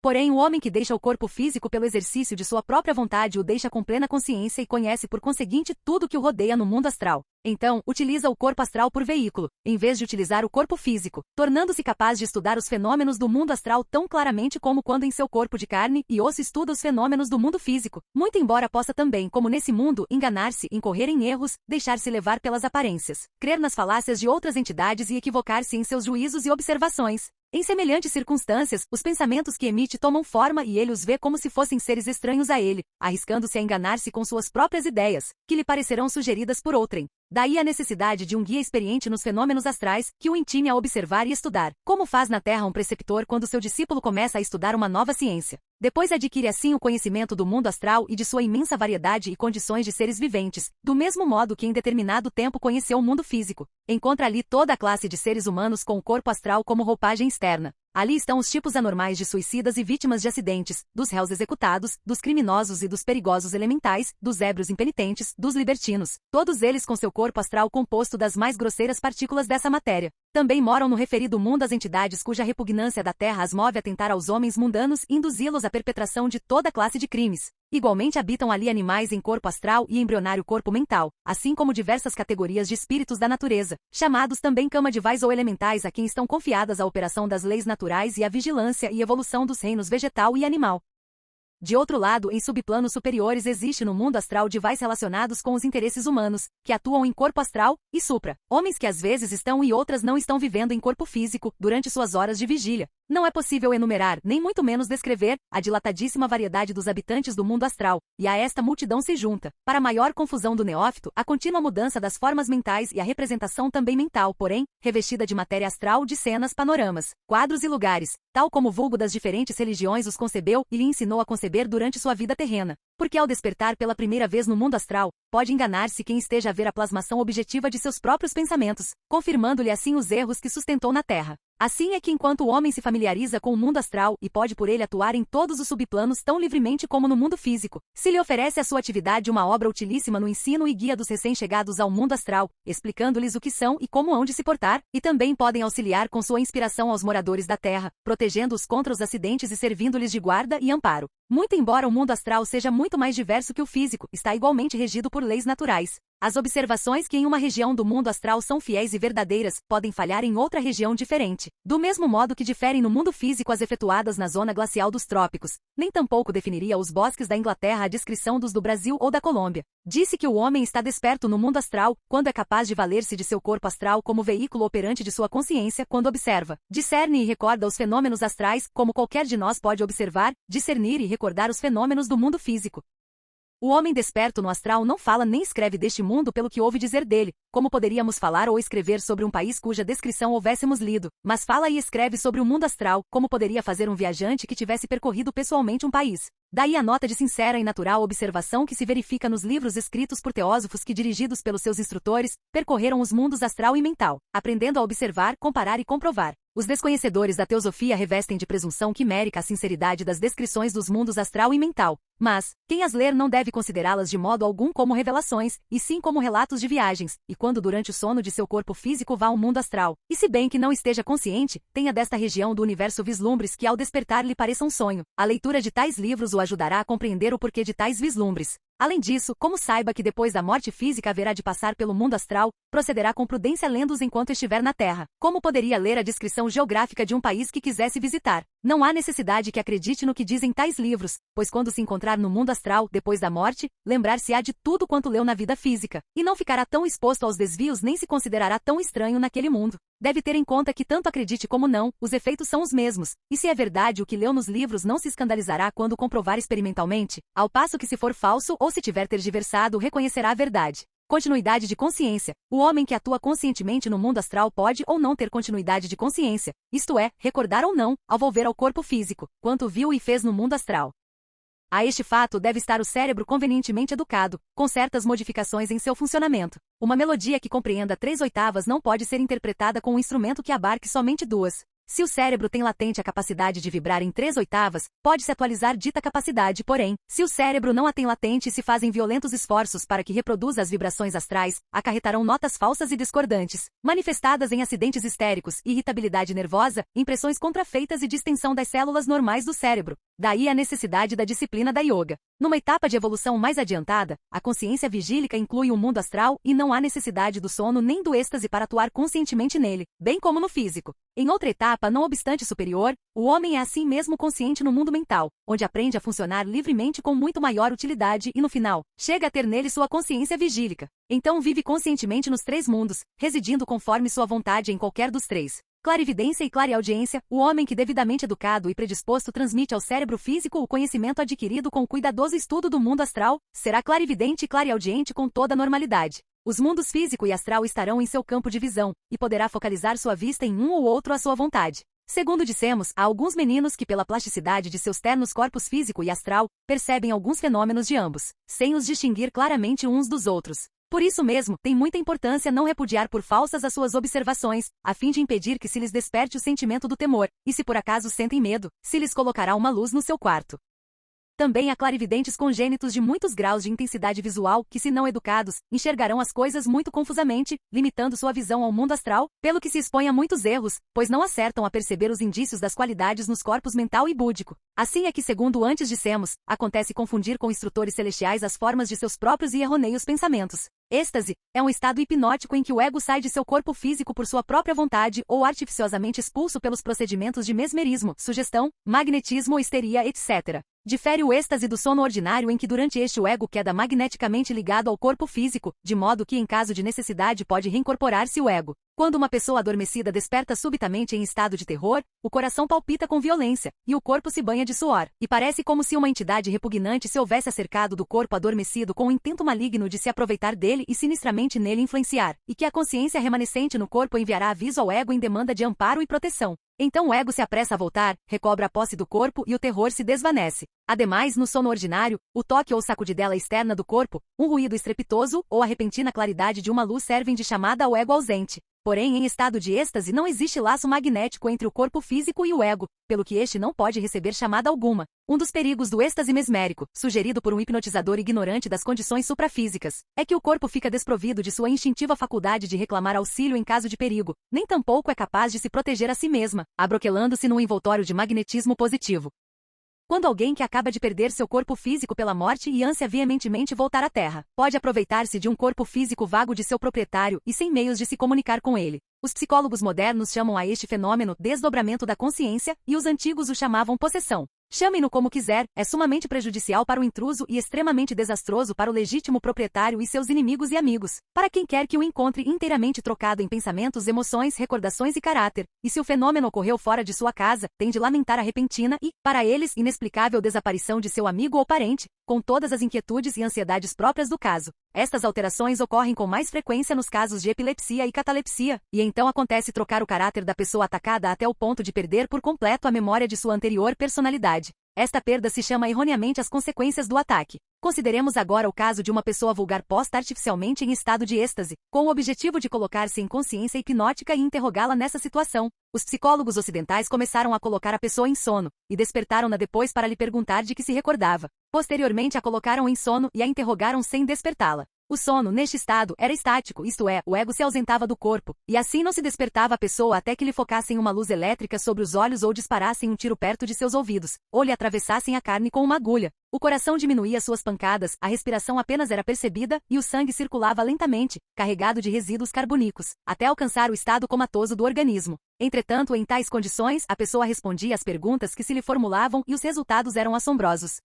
Porém, o homem que deixa o corpo físico pelo exercício de sua própria vontade o deixa com plena consciência e conhece por conseguinte tudo que o rodeia no mundo astral. Então, utiliza o corpo astral por veículo, em vez de utilizar o corpo físico, tornando-se capaz de estudar os fenômenos do mundo astral tão claramente como quando em seu corpo de carne e osso estuda os fenômenos do mundo físico, muito embora possa também, como nesse mundo, enganar-se, incorrer em erros, deixar-se levar pelas aparências, crer nas falácias de outras entidades e equivocar-se em seus juízos e observações. Em semelhantes circunstâncias, os pensamentos que emite tomam forma e ele os vê como se fossem seres estranhos a ele, arriscando-se a enganar-se com suas próprias ideias, que lhe parecerão sugeridas por outrem. Daí a necessidade de um guia experiente nos fenômenos astrais, que o intime a observar e estudar, como faz na Terra um preceptor quando seu discípulo começa a estudar uma nova ciência. Depois adquire assim o conhecimento do mundo astral e de sua imensa variedade e condições de seres viventes, do mesmo modo que em determinado tempo conheceu o mundo físico. Encontra ali toda a classe de seres humanos com o corpo astral como roupagem externa. Ali estão os tipos anormais de suicidas e vítimas de acidentes, dos réus executados, dos criminosos e dos perigosos elementais, dos ébrios impenitentes, dos libertinos, todos eles com seu corpo astral composto das mais grosseiras partículas dessa matéria. Também moram no referido mundo as entidades cuja repugnância da terra as move a tentar aos homens mundanos e induzi-los à perpetração de toda classe de crimes. Igualmente habitam ali animais em corpo astral e embrionário corpo mental, assim como diversas categorias de espíritos da natureza, chamados também cama-de-vais ou elementais a quem estão confiadas a operação das leis naturais e a vigilância e evolução dos reinos vegetal e animal. De outro lado, em subplanos superiores existe no mundo astral divais relacionados com os interesses humanos, que atuam em corpo astral e supra, homens que às vezes estão e outras não estão vivendo em corpo físico, durante suas horas de vigília. Não é possível enumerar, nem muito menos descrever, a dilatadíssima variedade dos habitantes do mundo astral, e a esta multidão se junta, para maior confusão do neófito, a contínua mudança das formas mentais e a representação também mental, porém, revestida de matéria astral de cenas, panoramas, quadros e lugares, tal como o vulgo das diferentes religiões os concebeu e lhe ensinou a conceber durante sua vida terrena. Porque ao despertar pela primeira vez no mundo astral, pode enganar-se quem esteja a ver a plasmação objetiva de seus próprios pensamentos, confirmando-lhe assim os erros que sustentou na Terra. Assim é que enquanto o homem se familiariza com o mundo astral e pode por ele atuar em todos os subplanos tão livremente como no mundo físico, se lhe oferece a sua atividade uma obra utilíssima no ensino e guia dos recém-chegados ao mundo astral, explicando-lhes o que são e como hão de se portar, e também podem auxiliar com sua inspiração aos moradores da Terra, protegendo-os contra os acidentes e servindo-lhes de guarda e amparo. Muito embora o mundo astral seja muito mais diverso que o físico, está igualmente regido por leis naturais. As observações que em uma região do mundo astral são fiéis e verdadeiras, podem falhar em outra região diferente. Do mesmo modo que diferem no mundo físico as efetuadas na zona glacial dos trópicos, nem tampouco definiria os bosques da Inglaterra a descrição dos do Brasil ou da Colômbia. Disse que o homem está desperto no mundo astral, quando é capaz de valer-se de seu corpo astral como veículo operante de sua consciência, quando observa, discerne e recorda os fenômenos astrais, como qualquer de nós pode observar, discernir e recordar os fenômenos do mundo físico. O homem desperto no astral não fala nem escreve deste mundo pelo que ouve dizer dele, como poderíamos falar ou escrever sobre um país cuja descrição houvéssemos lido, mas fala e escreve sobre o mundo astral, como poderia fazer um viajante que tivesse percorrido pessoalmente um país. Daí a nota de sincera e natural observação que se verifica nos livros escritos por teósofos que, dirigidos pelos seus instrutores, percorreram os mundos astral e mental, aprendendo a observar, comparar e comprovar. Os desconhecedores da teosofia revestem de presunção quimérica a sinceridade das descrições dos mundos astral e mental, mas, quem as ler não deve considerá-las de modo algum como revelações, e sim como relatos de viagens, e quando durante o sono de seu corpo físico vá ao mundo astral, e se bem que não esteja consciente, tenha desta região do universo vislumbres que ao despertar lhe pareça um sonho. A leitura de tais livros o ajudará a compreender o porquê de tais vislumbres. Além disso, como saiba que depois da morte física haverá de passar pelo mundo astral, procederá com prudência lendo-os enquanto estiver na Terra. Como poderia ler a descrição geográfica de um país que quisesse visitar? Não há necessidade que acredite no que dizem tais livros, pois quando se encontrar no mundo astral, depois da morte, lembrar-se-á de tudo quanto leu na vida física, e não ficará tão exposto aos desvios nem se considerará tão estranho naquele mundo. Deve ter em conta que tanto acredite como não, os efeitos são os mesmos, e se é verdade o que leu nos livros não se escandalizará quando comprovar experimentalmente, ao passo que se for falso ou se tiver tergiversado reconhecerá a verdade. Continuidade de consciência. O homem que atua conscientemente no mundo astral pode ou não ter continuidade de consciência, isto é, recordar ou não, ao volver ao corpo físico, quanto viu e fez no mundo astral. A este fato deve estar o cérebro convenientemente educado, com certas modificações em seu funcionamento. Uma melodia que compreenda 3/8 não pode ser interpretada com um instrumento que abarque somente 2. Se o cérebro tem latente a capacidade de vibrar em 3/8, pode-se atualizar dita capacidade, porém, se o cérebro não a tem latente e se fazem violentos esforços para que reproduza as vibrações astrais, acarretarão notas falsas e discordantes, manifestadas em acidentes histéricos, irritabilidade nervosa, impressões contrafeitas e distensão das células normais do cérebro. Daí a necessidade da disciplina da yoga. Numa etapa de evolução mais adiantada, a consciência vigílica inclui o mundo astral e não há necessidade do sono nem do êxtase para atuar conscientemente nele, bem como no físico. Em outra etapa, não obstante superior, o homem é assim mesmo consciente no mundo mental, onde aprende a funcionar livremente com muito maior utilidade e no final, chega a ter nele sua consciência vigílica. Então vive conscientemente nos 3 mundos, residindo conforme sua vontade em qualquer dos 3. Clarividência e clareaudiência, o homem que devidamente educado e predisposto transmite ao cérebro físico o conhecimento adquirido com o cuidadoso estudo do mundo astral, será clarividente e clareaudiente com toda normalidade. Os mundos físico e astral estarão em seu campo de visão, e poderá focalizar sua vista em um ou outro à sua vontade. Segundo dissemos, há alguns meninos que pela plasticidade de seus ternos corpos físico e astral, percebem alguns fenômenos de ambos, sem os distinguir claramente uns dos outros. Por isso mesmo, tem muita importância não repudiar por falsas as suas observações, a fim de impedir que se lhes desperte o sentimento do temor, e se por acaso sentem medo, se lhes colocará uma luz no seu quarto. Também há clarividentes congênitos de muitos graus de intensidade visual que, se não educados, enxergarão as coisas muito confusamente, limitando sua visão ao mundo astral, pelo que se expõem a muitos erros, pois não acertam a perceber os indícios das qualidades nos corpos mental e búdico. Assim é que, segundo antes dissemos, acontece confundir com instrutores celestiais as formas de seus próprios e errôneos pensamentos. Êxtase é um estado hipnótico em que o ego sai de seu corpo físico por sua própria vontade ou artificiosamente expulso pelos procedimentos de mesmerismo, sugestão, magnetismo ou histeria, etc. Difere o êxtase do sono ordinário em que durante este o ego queda magneticamente ligado ao corpo físico, de modo que em caso de necessidade pode reincorporar-se o ego. Quando uma pessoa adormecida desperta subitamente em estado de terror, o coração palpita com violência, e o corpo se banha de suor, e parece como se uma entidade repugnante se houvesse acercado do corpo adormecido com o intento maligno de se aproveitar dele e sinistramente nele influenciar, e que a consciência remanescente no corpo enviará aviso ao ego em demanda de amparo e proteção. Então o ego se apressa a voltar, recobra a posse do corpo e o terror se desvanece. Ademais, no sono ordinário, o toque ou sacudidela externa do corpo, um ruído estrepitoso ou a repentina claridade de uma luz servem de chamada ao ego ausente. Porém, em estado de êxtase não existe laço magnético entre o corpo físico e o ego, pelo que este não pode receber chamada alguma. Um dos perigos do êxtase mesmérico, sugerido por um hipnotizador ignorante das condições suprafísicas, é que o corpo fica desprovido de sua instintiva faculdade de reclamar auxílio em caso de perigo, nem tampouco é capaz de se proteger a si mesma, abroquelando-se num envoltório de magnetismo positivo. Quando alguém que acaba de perder seu corpo físico pela morte e ânsia veementemente voltar à Terra, pode aproveitar-se de um corpo físico vago de seu proprietário e sem meios de se comunicar com ele. Os psicólogos modernos chamam a este fenômeno desdobramento da consciência e os antigos o chamavam possessão. Chamem-no como quiser, é sumamente prejudicial para o intruso e extremamente desastroso para o legítimo proprietário e seus inimigos e amigos, para quem quer que o encontre inteiramente trocado em pensamentos, emoções, recordações e caráter, e se o fenômeno ocorreu fora de sua casa, tem de lamentar a repentina e, para eles, inexplicável desaparição de seu amigo ou parente, com todas as inquietudes e ansiedades próprias do caso. Estas alterações ocorrem com mais frequência nos casos de epilepsia e catalepsia, e então acontece trocar o caráter da pessoa atacada até o ponto de perder por completo a memória de sua anterior personalidade. Esta perda se chama erroneamente as consequências do ataque. Consideremos agora o caso de uma pessoa vulgar posta artificialmente em estado de êxtase, com o objetivo de colocar-se em consciência hipnótica e interrogá-la nessa situação. Os psicólogos ocidentais começaram a colocar a pessoa em sono, e despertaram-na depois para lhe perguntar de que se recordava. Posteriormente a colocaram em sono e a interrogaram sem despertá-la. O sono, neste estado, era estático, isto é, o ego se ausentava do corpo, e assim não se despertava a pessoa até que lhe focassem uma luz elétrica sobre os olhos ou disparassem um tiro perto de seus ouvidos, ou lhe atravessassem a carne com uma agulha. O coração diminuía suas pancadas, a respiração apenas era percebida, e o sangue circulava lentamente, carregado de resíduos carbonílicos, até alcançar o estado comatoso do organismo. Entretanto, em tais condições, a pessoa respondia às perguntas que se lhe formulavam e os resultados eram assombrosos.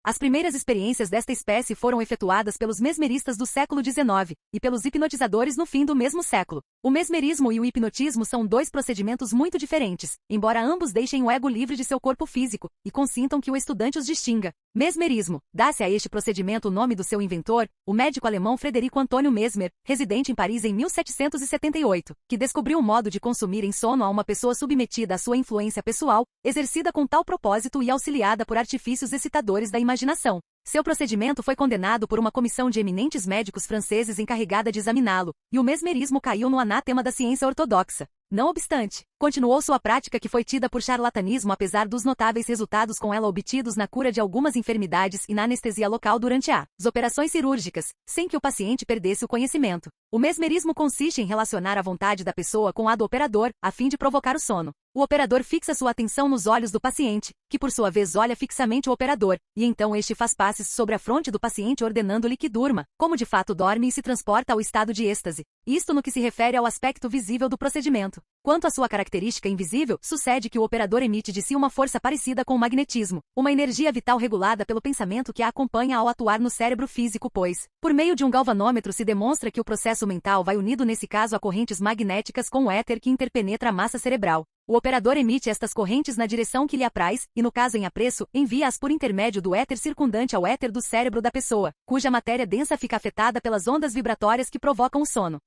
As primeiras experiências desta espécie foram efetuadas pelos mesmeristas do século XIX e pelos hipnotizadores no fim do mesmo século. O mesmerismo e o hipnotismo são dois procedimentos muito diferentes, embora ambos deixem o ego livre de seu corpo físico e consintam que o estudante os distinga. Mesmerismo. Dá-se a este procedimento o nome do seu inventor, o médico alemão Frederico Antônio Mesmer, residente em Paris em 1778, que descobriu um modo de consumir em sono a uma pessoa submetida à sua influência pessoal, exercida com tal propósito e auxiliada por artifícios excitadores da imaginação. Seu procedimento foi condenado por uma comissão de eminentes médicos franceses encarregada de examiná-lo, e o mesmerismo caiu no anátema da ciência ortodoxa. Não obstante, continuou sua prática que foi tida por charlatanismo apesar dos notáveis resultados com ela obtidos na cura de algumas enfermidades e na anestesia local durante as operações cirúrgicas, sem que o paciente perdesse o conhecimento. O mesmerismo consiste em relacionar a vontade da pessoa com a do operador, a fim de provocar o sono. O operador fixa sua atenção nos olhos do paciente, que por sua vez olha fixamente o operador, e então este faz passes sobre a fronte do paciente ordenando-lhe que durma, como de fato dorme e se transporta ao estado de êxtase. Isto no que se refere ao aspecto visível do procedimento. Quanto à sua característica invisível, sucede que o operador emite de si uma força parecida com o magnetismo, uma energia vital regulada pelo pensamento que a acompanha ao atuar no cérebro físico, pois, por meio de um galvanômetro se demonstra que o processo mental vai unido nesse caso a correntes magnéticas com o éter que interpenetra a massa cerebral. O operador emite estas correntes na direção que lhe apraz, e no caso em apreço, envia-as por intermédio do éter circundante ao éter do cérebro da pessoa, cuja matéria densa fica afetada pelas ondas vibratórias que provocam o sono.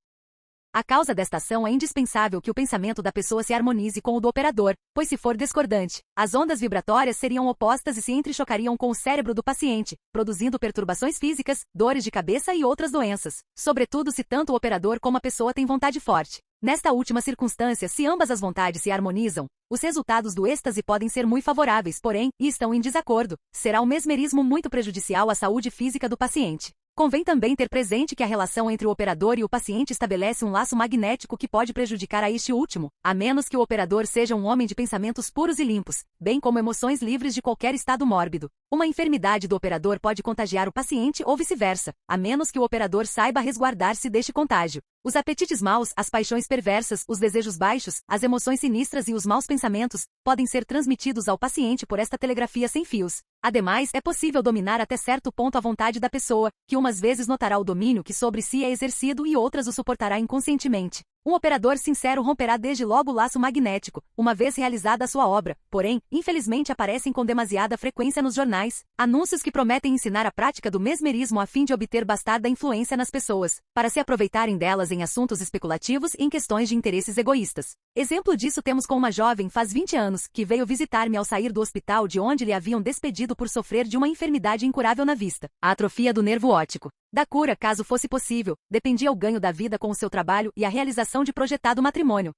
A causa desta ação é indispensável que o pensamento da pessoa se harmonize com o do operador, pois se for discordante, as ondas vibratórias seriam opostas e se entrechocariam com o cérebro do paciente, produzindo perturbações físicas, dores de cabeça e outras doenças, sobretudo se tanto o operador como a pessoa têm vontade forte. Nesta última circunstância, se ambas as vontades se harmonizam, os resultados do êxtase podem ser muito favoráveis, porém, e estão em desacordo, será o mesmerismo muito prejudicial à saúde física do paciente. Convém também ter presente que a relação entre o operador e o paciente estabelece um laço magnético que pode prejudicar a este último, a menos que o operador seja um homem de pensamentos puros e limpos, bem como emoções livres de qualquer estado mórbido. Uma enfermidade do operador pode contagiar o paciente ou vice-versa, a menos que o operador saiba resguardar-se deste contágio. Os apetites maus, as paixões perversas, os desejos baixos, as emoções sinistras e os maus pensamentos podem ser transmitidos ao paciente por esta telegrafia sem fios. Ademais, é possível dominar até certo ponto a vontade da pessoa, que umas vezes notará o domínio que sobre si é exercido e outras o suportará inconscientemente. Um operador sincero romperá desde logo o laço magnético, uma vez realizada a sua obra, porém, infelizmente aparecem com demasiada frequência nos jornais, anúncios que prometem ensinar a prática do mesmerismo a fim de obter bastarda influência nas pessoas, para se aproveitarem delas em assuntos especulativos e em questões de interesses egoístas. Exemplo disso temos com uma jovem faz 20 anos, que veio visitar-me ao sair do hospital de onde lhe haviam despedido por sofrer de uma enfermidade incurável na vista, a atrofia do nervo óptico. Da cura, caso fosse possível, dependia o ganho da vida com o seu trabalho e a realização de projetado matrimônio.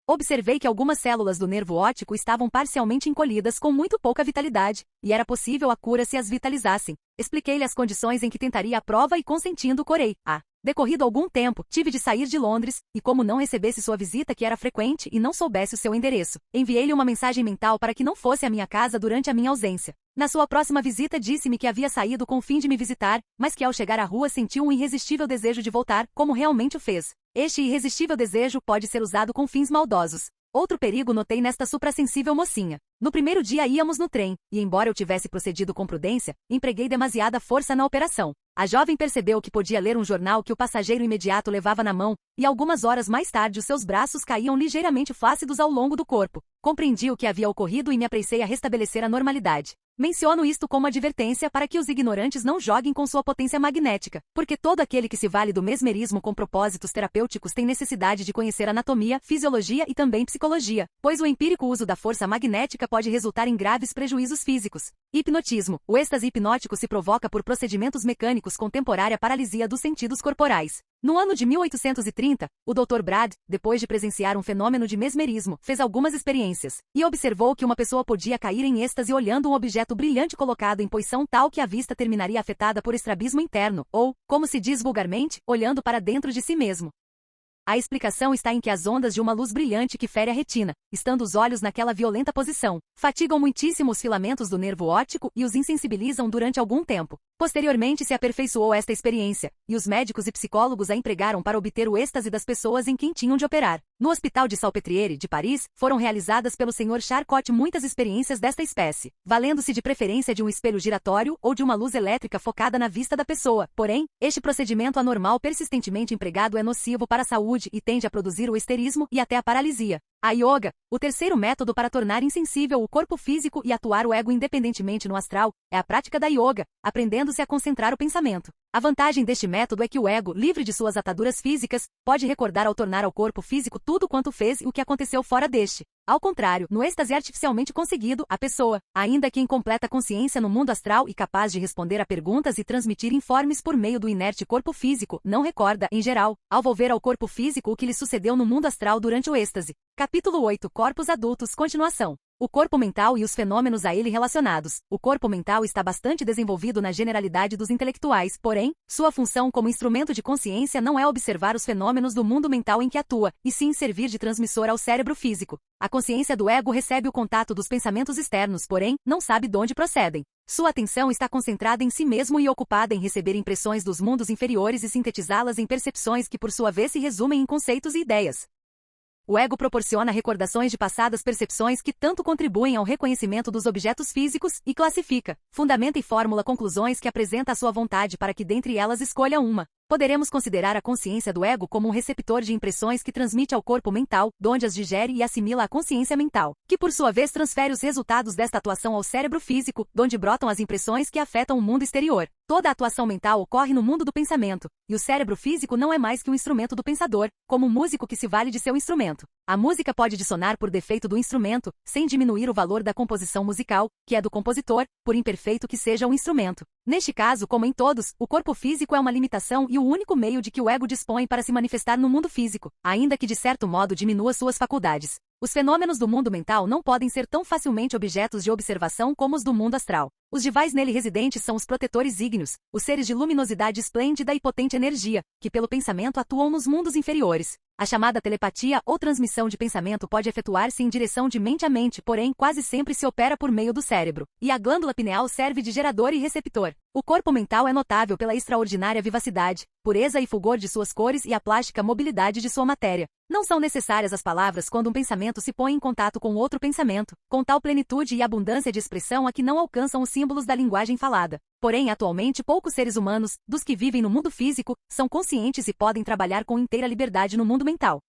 Observei que algumas células do nervo óptico estavam parcialmente encolhidas com muito pouca vitalidade, e era possível a cura se as vitalizassem. Expliquei-lhe as condições em que tentaria a prova e consentindo corei. Decorrido algum tempo, tive de sair de Londres, e como não recebesse sua visita que era frequente e não soubesse o seu endereço, enviei-lhe uma mensagem mental para que não fosse à minha casa durante a minha ausência. Na sua próxima visita disse-me que havia saído com o fim de me visitar, mas que ao chegar à rua sentiu um irresistível desejo de voltar, como realmente o fez. Este irresistível desejo pode ser usado com fins maldosos. Outro perigo notei nesta suprassensível mocinha. No primeiro dia íamos no trem, e embora eu tivesse procedido com prudência, empreguei demasiada força na operação. A jovem percebeu que podia ler um jornal que o passageiro imediato levava na mão, e algumas horas mais tarde os seus braços caíam ligeiramente flácidos ao longo do corpo. Compreendi o que havia ocorrido e me apressei a restabelecer a normalidade. Menciono isto como advertência para que os ignorantes não joguem com sua potência magnética, porque todo aquele que se vale do mesmerismo com propósitos terapêuticos tem necessidade de conhecer anatomia, fisiologia e também psicologia, pois o empírico uso da força magnética pode resultar em graves prejuízos físicos. Hipnotismo. O êxtase hipnótico se provoca por procedimentos mecânicos com temporária paralisia dos sentidos corporais. No ano de 1830, o Dr. Brad, depois de presenciar um fenômeno de mesmerismo, fez algumas experiências, e observou que uma pessoa podia cair em êxtase olhando um objeto brilhante colocado em posição tal que a vista terminaria afetada por estrabismo interno, ou, como se diz vulgarmente, olhando para dentro de si mesmo. A explicação está em que as ondas de uma luz brilhante que fere a retina, estando os olhos naquela violenta posição, fatigam muitíssimo os filamentos do nervo óptico e os insensibilizam durante algum tempo. Posteriormente se aperfeiçoou esta experiência, e os médicos e psicólogos a empregaram para obter o êxtase das pessoas em quem tinham de operar. No Hospital de Salpêtrière, de Paris, foram realizadas pelo Sr. Charcot muitas experiências desta espécie, valendo-se de preferência de um espelho giratório ou de uma luz elétrica focada na vista da pessoa. Porém, este procedimento anormal persistentemente empregado é nocivo para a saúde e tende a produzir o histerismo e até a paralisia. A yoga, o terceiro método para tornar insensível o corpo físico e atuar o ego independentemente no astral, é a prática da yoga, aprendendo-se a concentrar o pensamento. A vantagem deste método é que o ego, livre de suas ataduras físicas, pode recordar ao tornar ao corpo físico tudo quanto fez e o que aconteceu fora deste. Ao contrário, no êxtase artificialmente conseguido, a pessoa, ainda que em completa consciência no mundo astral e capaz de responder a perguntas e transmitir informes por meio do inerte corpo físico, não recorda, em geral, ao volver ao corpo físico o que lhe sucedeu no mundo astral durante o êxtase. Capítulo 8 Corpos adultos, continuação. O corpo mental e os fenômenos a ele relacionados. O corpo mental está bastante desenvolvido na generalidade dos intelectuais, porém, sua função como instrumento de consciência não é observar os fenômenos do mundo mental em que atua, e sim servir de transmissor ao cérebro físico. A consciência do ego recebe o contato dos pensamentos externos, porém, não sabe de onde procedem. Sua atenção está concentrada em si mesmo e ocupada em receber impressões dos mundos inferiores e sintetizá-las em percepções que por sua vez se resumem em conceitos e ideias. O ego proporciona recordações de passadas percepções que tanto contribuem ao reconhecimento dos objetos físicos e classifica, fundamenta e formula conclusões que apresenta à sua vontade para que dentre elas escolha uma. Poderemos considerar a consciência do ego como um receptor de impressões que transmite ao corpo mental, donde as digere e assimila à consciência mental, que por sua vez transfere os resultados desta atuação ao cérebro físico, donde brotam as impressões que afetam o mundo exterior. Toda a atuação mental ocorre no mundo do pensamento, e o cérebro físico não é mais que um instrumento do pensador, como um músico que se vale de seu instrumento. A música pode dissonar por defeito do instrumento, sem diminuir o valor da composição musical, que é do compositor, por imperfeito que seja o instrumento. Neste caso, como em todos, o corpo físico é uma limitação e o único meio de que o ego dispõe para se manifestar no mundo físico, ainda que de certo modo diminua suas faculdades. Os fenômenos do mundo mental não podem ser tão facilmente objetos de observação como os do mundo astral. Os divais nele residentes são os protetores ígneos, os seres de luminosidade esplêndida e potente energia, que pelo pensamento atuam nos mundos inferiores. A chamada telepatia ou transmissão de pensamento pode efetuar-se em direção de mente a mente, porém quase sempre se opera por meio do cérebro, e a glândula pineal serve de gerador e receptor. O corpo mental é notável pela extraordinária vivacidade, pureza e fulgor de suas cores e a plástica mobilidade de sua matéria. Não são necessárias as palavras quando um pensamento se põe em contato com outro pensamento, com tal plenitude e abundância de expressão a que não alcançam os símbolos da linguagem falada. Porém, atualmente poucos seres humanos, dos que vivem no mundo físico, são conscientes e podem trabalhar com inteira liberdade no mundo mental.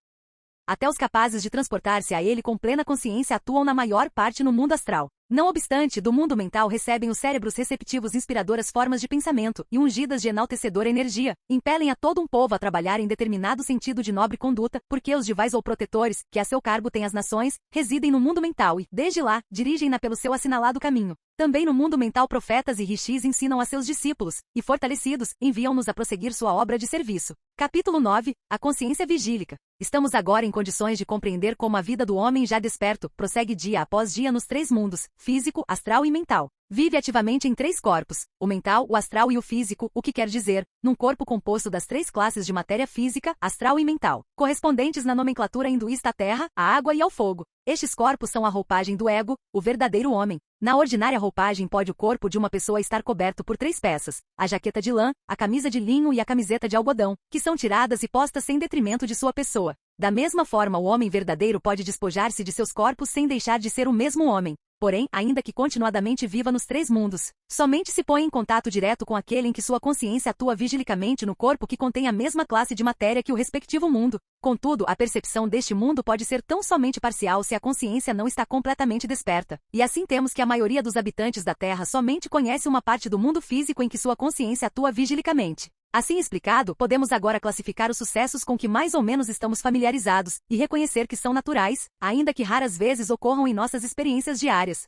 Até os capazes de transportar-se a ele com plena consciência atuam na maior parte no mundo astral. Não obstante, do mundo mental recebem os cérebros receptivos inspiradoras formas de pensamento e ungidas de enaltecedora energia, impelem a todo um povo a trabalhar em determinado sentido de nobre conduta, porque os divais ou protetores, que a seu cargo têm as nações, residem no mundo mental e, desde lá, dirigem-na pelo seu assinalado caminho. Também no mundo mental profetas e rishis ensinam a seus discípulos, e fortalecidos, enviam-nos a prosseguir sua obra de serviço. Capítulo 9 A consciência vigílica. Estamos agora em condições de compreender como a vida do homem já desperto prossegue dia após dia nos três mundos, físico, astral e mental. Vive ativamente em três corpos, o mental, o astral e o físico, o que quer dizer, num corpo composto das três classes de matéria física, astral e mental, correspondentes na nomenclatura hinduísta à terra, à água e ao fogo. Estes corpos são a roupagem do ego, o verdadeiro homem. Na ordinária roupagem pode o corpo de uma pessoa estar coberto por três peças, a jaqueta de lã, a camisa de linho e a camiseta de algodão, que são tiradas e postas sem detrimento de sua pessoa. Da mesma forma, o homem verdadeiro pode despojar-se de seus corpos sem deixar de ser o mesmo homem. Porém, ainda que continuadamente viva nos três mundos, somente se põe em contato direto com aquele em que sua consciência atua vigilicamente no corpo que contém a mesma classe de matéria que o respectivo mundo. Contudo, a percepção deste mundo pode ser tão somente parcial se a consciência não está completamente desperta. E assim temos que a maioria dos habitantes da Terra somente conhece uma parte do mundo físico em que sua consciência atua vigilicamente. Assim explicado, podemos agora classificar os sucessos com que mais ou menos estamos familiarizados, e reconhecer que são naturais, ainda que raras vezes ocorram em nossas experiências diárias.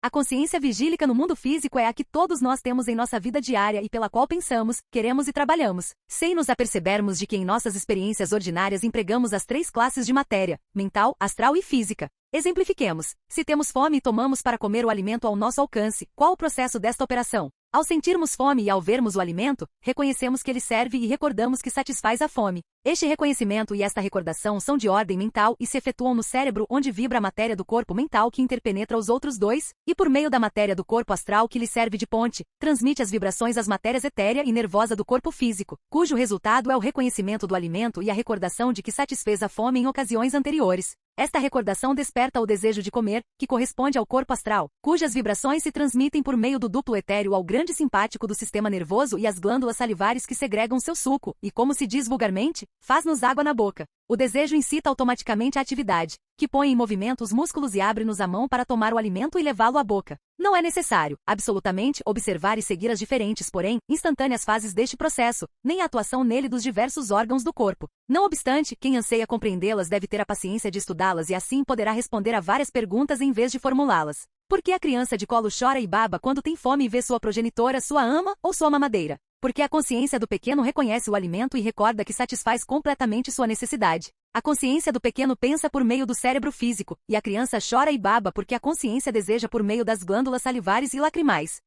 A consciência vigílica no mundo físico é a que todos nós temos em nossa vida diária e pela qual pensamos, queremos e trabalhamos, sem nos apercebermos de que em nossas experiências ordinárias empregamos as três classes de matéria, mental, astral e física. Exemplifiquemos. Se temos fome e tomamos para comer o alimento ao nosso alcance, qual o processo desta operação? Ao sentirmos fome e ao vermos o alimento, reconhecemos que ele serve e recordamos que satisfaz a fome. Este reconhecimento e esta recordação são de ordem mental e se efetuam no cérebro onde vibra a matéria do corpo mental que interpenetra os outros dois, e por meio da matéria do corpo astral que lhe serve de ponte, transmite as vibrações às matérias etérea e nervosa do corpo físico, cujo resultado é o reconhecimento do alimento e a recordação de que satisfez a fome em ocasiões anteriores. Esta recordação desperta o desejo de comer, que corresponde ao corpo astral, cujas vibrações se transmitem por meio do duplo etéreo ao grande simpático do sistema nervoso e às glândulas salivares que segregam seu suco, e como se diz vulgarmente, faz-nos água na boca. O desejo incita automaticamente a atividade, que põe em movimento os músculos e abre-nos a mão para tomar o alimento e levá-lo à boca. Não é necessário, absolutamente, observar e seguir as diferentes, porém, instantâneas fases deste processo, nem a atuação nele dos diversos órgãos do corpo. Não obstante, quem anseia compreendê-las deve ter a paciência de estudá-las e assim poderá responder a várias perguntas em vez de formulá-las. Por que a criança de colo chora e baba quando tem fome e vê sua progenitora, sua ama ou sua mamadeira? Porque a consciência do pequeno reconhece o alimento e recorda que satisfaz completamente sua necessidade. A consciência do pequeno pensa por meio do cérebro físico, e a criança chora e baba porque a consciência deseja por meio das glândulas salivares e lacrimais.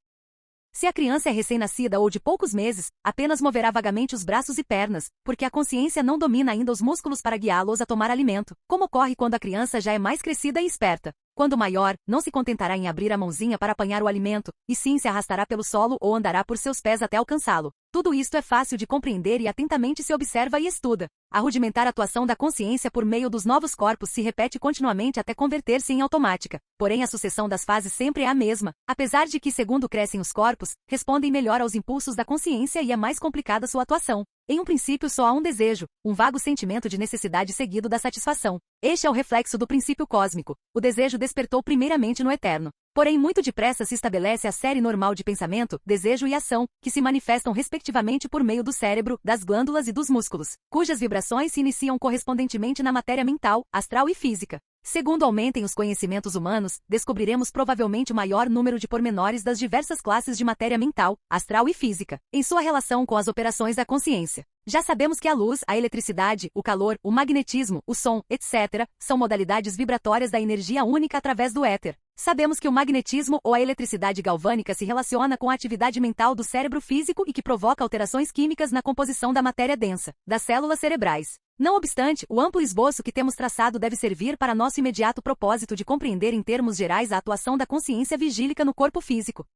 Se a criança é recém-nascida ou de poucos meses, apenas moverá vagamente os braços e pernas, porque a consciência não domina ainda os músculos para guiá-los a tomar alimento, como ocorre quando a criança já é mais crescida e esperta. Quando maior, não se contentará em abrir a mãozinha para apanhar o alimento, e sim se arrastará pelo solo ou andará por seus pés até alcançá-lo. Tudo isto é fácil de compreender e atentamente se observa e estuda. A rudimentar atuação da consciência por meio dos novos corpos se repete continuamente até converter-se em automática. Porém, a sucessão das fases sempre é a mesma, apesar de que, segundo crescem os corpos, respondem melhor aos impulsos da consciência e é mais complicada sua atuação. Em um princípio só há um desejo, um vago sentimento de necessidade seguido da satisfação. Este é o reflexo do princípio cósmico. O desejo despertou primeiramente no eterno. Porém, muito depressa se estabelece a série normal de pensamento, desejo e ação, que se manifestam respectivamente por meio do cérebro, das glândulas e dos músculos, cujas vibrações se iniciam correspondentemente na matéria mental, astral e física. Segundo aumentem os conhecimentos humanos, descobriremos provavelmente o maior número de pormenores das diversas classes de matéria mental, astral e física, em sua relação com as operações da consciência. Já sabemos que a luz, a eletricidade, o calor, o magnetismo, o som, etc., são modalidades vibratórias da energia única através do éter. Sabemos que o magnetismo ou a eletricidade galvânica se relaciona com a atividade mental do cérebro físico e que provoca alterações químicas na composição da matéria densa, das células cerebrais. Não obstante, o amplo esboço que temos traçado deve servir para nosso imediato propósito de compreender em termos gerais a atuação da consciência vigílica no corpo físico.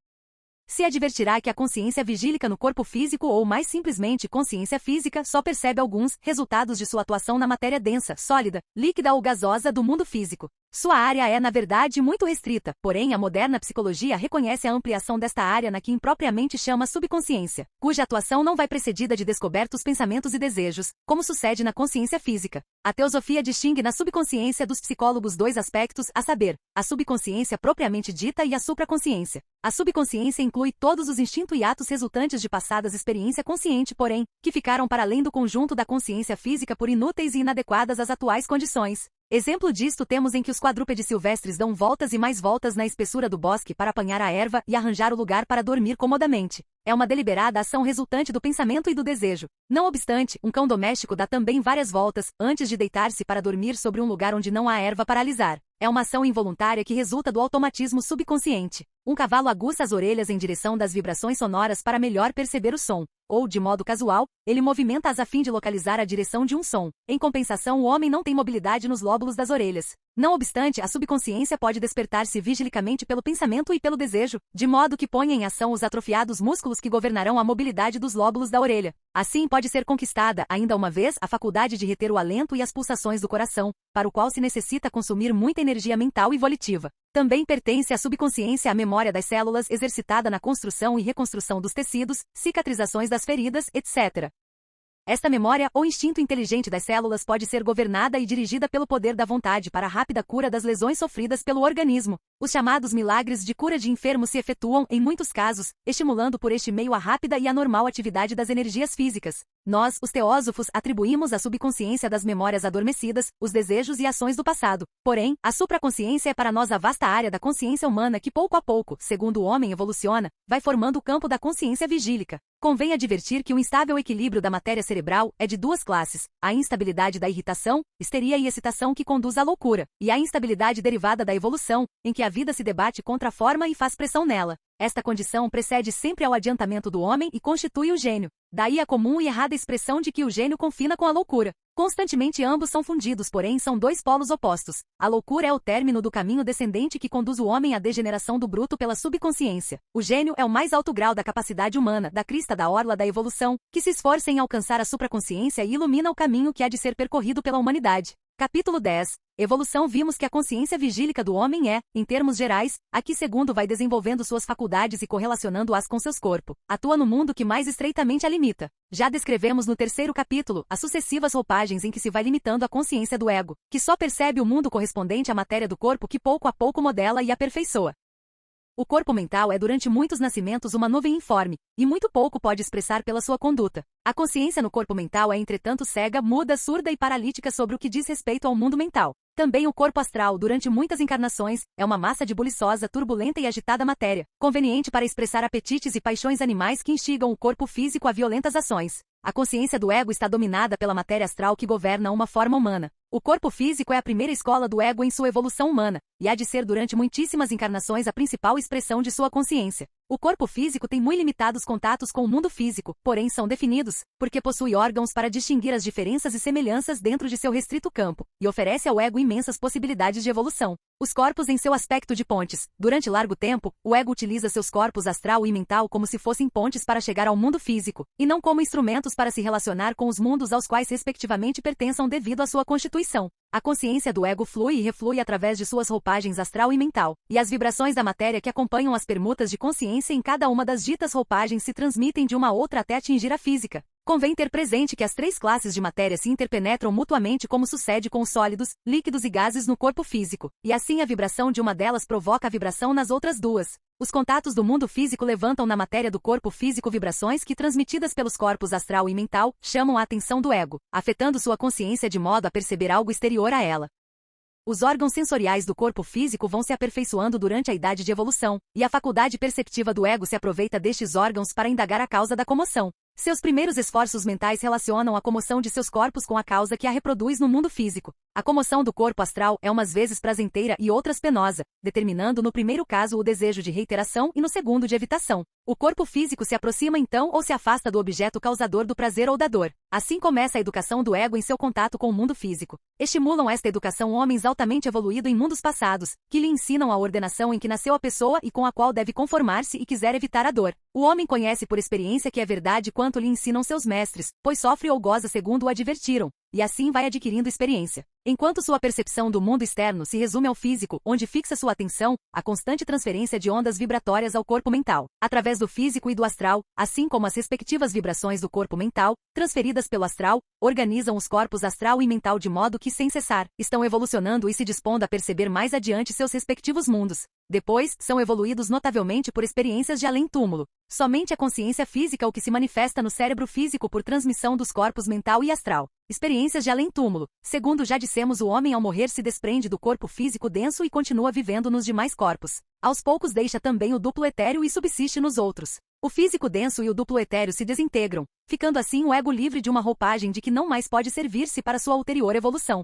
Se advertirá que a consciência vigílica no corpo físico ou mais simplesmente consciência física só percebe alguns resultados de sua atuação na matéria densa, sólida, líquida ou gasosa do mundo físico. Sua área é, na verdade, muito restrita, porém a moderna psicologia reconhece a ampliação desta área na que impropriamente chama subconsciência, cuja atuação não vai precedida de descobertos pensamentos e desejos, como sucede na consciência física. A teosofia distingue na subconsciência dos psicólogos dois aspectos, a saber, a subconsciência propriamente dita e a supraconsciência. A subconsciência inclui todos os instintos e atos resultantes de passadas experiência consciente, porém, que ficaram para além do conjunto da consciência física por inúteis e inadequadas às atuais condições. Exemplo disto temos em que os quadrúpedes silvestres dão voltas e mais voltas na espessura do bosque para apanhar a erva e arranjar o lugar para dormir comodamente. É uma deliberada ação resultante do pensamento e do desejo. Não obstante, um cão doméstico dá também várias voltas, antes de deitar-se para dormir sobre um lugar onde não há erva para alisar. É uma ação involuntária que resulta do automatismo subconsciente. Um cavalo aguça as orelhas em direção das vibrações sonoras para melhor perceber o som, ou, de modo casual, ele movimenta-as a fim de localizar a direção de um som. Em compensação, o homem não tem mobilidade nos lóbulos das orelhas. Não obstante, a subconsciência pode despertar-se vigilicamente pelo pensamento e pelo desejo, de modo que ponha em ação os atrofiados músculos que governarão a mobilidade dos lóbulos da orelha. Assim pode ser conquistada, ainda uma vez, a faculdade de reter o alento e as pulsações do coração, para o qual se necessita consumir muita energia mental e volitiva. Também pertence à subconsciência a memória das células exercitada na construção e reconstrução dos tecidos, cicatrizações das feridas, etc. Esta memória ou instinto inteligente das células pode ser governada e dirigida pelo poder da vontade para a rápida cura das lesões sofridas pelo organismo. Os chamados milagres de cura de enfermos se efetuam, em muitos casos, estimulando por este meio a rápida e anormal atividade das energias físicas. Nós, os teósofos, atribuímos à subconsciência das memórias adormecidas, os desejos e ações do passado. Porém, a supraconsciência é para nós a vasta área da consciência humana que pouco a pouco, segundo o homem evoluciona, vai formando o campo da consciência vigílica. Convém advertir que o instável equilíbrio da matéria cerebral é de duas classes: a instabilidade da irritação, histeria e excitação que conduz à loucura, e a instabilidade derivada da evolução, em que a vida se debate contra a forma e faz pressão nela. Esta condição precede sempre ao adiantamento do homem e constitui o gênio. Daí a comum e errada expressão de que o gênio confina com a loucura. Constantemente ambos são fundidos, porém são dois polos opostos. A loucura é o término do caminho descendente que conduz o homem à degeneração do bruto pela subconsciência. O gênio é o mais alto grau da capacidade humana, da crista da orla da evolução, que se esforça em alcançar a supraconsciência e ilumina o caminho que há de ser percorrido pela humanidade. Capítulo 10. Evolução. Vimos que a consciência vigílica do homem é, em termos gerais, a que segundo vai desenvolvendo suas faculdades e correlacionando-as com seus corpos, atua no mundo que mais estreitamente a limita. Já descrevemos no terceiro capítulo as sucessivas roupagens em que se vai limitando a consciência do ego, que só percebe o mundo correspondente à matéria do corpo que pouco a pouco modela e aperfeiçoa. O corpo mental é durante muitos nascimentos uma nuvem informe, e muito pouco pode expressar pela sua conduta. A consciência no corpo mental é entretanto cega, muda, surda e paralítica sobre o que diz respeito ao mundo mental. Também o corpo astral, durante muitas encarnações, é uma massa de buliçosa, turbulenta e agitada matéria, conveniente para expressar apetites e paixões animais que instigam o corpo físico a violentas ações. A consciência do ego está dominada pela matéria astral que governa uma forma humana. O corpo físico é a primeira escola do ego em sua evolução humana, e há de ser durante muitíssimas encarnações a principal expressão de sua consciência. O corpo físico tem muito limitados contatos com o mundo físico, porém são definidos, porque possui órgãos para distinguir as diferenças e semelhanças dentro de seu restrito campo, e oferece ao ego imensas possibilidades de evolução. Os corpos em seu aspecto de pontes. Durante largo tempo, o ego utiliza seus corpos astral e mental como se fossem pontes para chegar ao mundo físico, e não como instrumentos para se relacionar com os mundos aos quais respectivamente pertençam devido à sua constituição. A consciência do ego flui e reflui através de suas roupagens astral e mental, e as vibrações da matéria que acompanham as permutas de consciência em cada uma das ditas roupagens se transmitem de uma a outra até atingir a física. Convém ter presente que as três classes de matéria se interpenetram mutuamente como sucede com os sólidos, líquidos e gases no corpo físico, e assim a vibração de uma delas provoca a vibração nas outras duas. Os contatos do mundo físico levantam na matéria do corpo físico vibrações que, transmitidas pelos corpos astral e mental, chamam a atenção do ego, afetando sua consciência de modo a perceber algo exterior a ela. Os órgãos sensoriais do corpo físico vão se aperfeiçoando durante a idade de evolução, e a faculdade perceptiva do ego se aproveita destes órgãos para indagar a causa da comoção. Seus primeiros esforços mentais relacionam a comoção de seus corpos com a causa que a reproduz no mundo físico. A comoção do corpo astral é umas vezes prazenteira e outras penosa, determinando no primeiro caso o desejo de reiteração e no segundo de evitação. O corpo físico se aproxima então ou se afasta do objeto causador do prazer ou da dor. Assim começa a educação do ego em seu contato com o mundo físico. Estimulam esta educação homens altamente evoluídos em mundos passados, que lhe ensinam a ordenação em que nasceu a pessoa e com a qual deve conformar-se e quiser evitar a dor. O homem conhece por experiência que é verdade quanto lhe ensinam seus mestres, pois sofre ou goza segundo o advertiram, e assim vai adquirindo experiência. Enquanto sua percepção do mundo externo se resume ao físico, onde fixa sua atenção, a constante transferência de ondas vibratórias ao corpo mental, através do físico e do astral, assim como as respectivas vibrações do corpo mental, transferidas pelo astral, organizam os corpos astral e mental de modo que, sem cessar, estão evolucionando e se dispondo a perceber mais adiante seus respectivos mundos. Depois, são evoluídos notavelmente por experiências de além-túmulo. Somente a consciência física é o que se manifesta no cérebro físico por transmissão dos corpos mental e astral. Experiências de além-túmulo. Segundo já dissemos, o homem ao morrer se desprende do corpo físico denso e continua vivendo nos demais corpos. Aos poucos deixa também o duplo etéreo e subsiste nos outros. O físico denso e o duplo etéreo se desintegram, ficando assim o ego livre de uma roupagem de que não mais pode servir-se para sua ulterior evolução.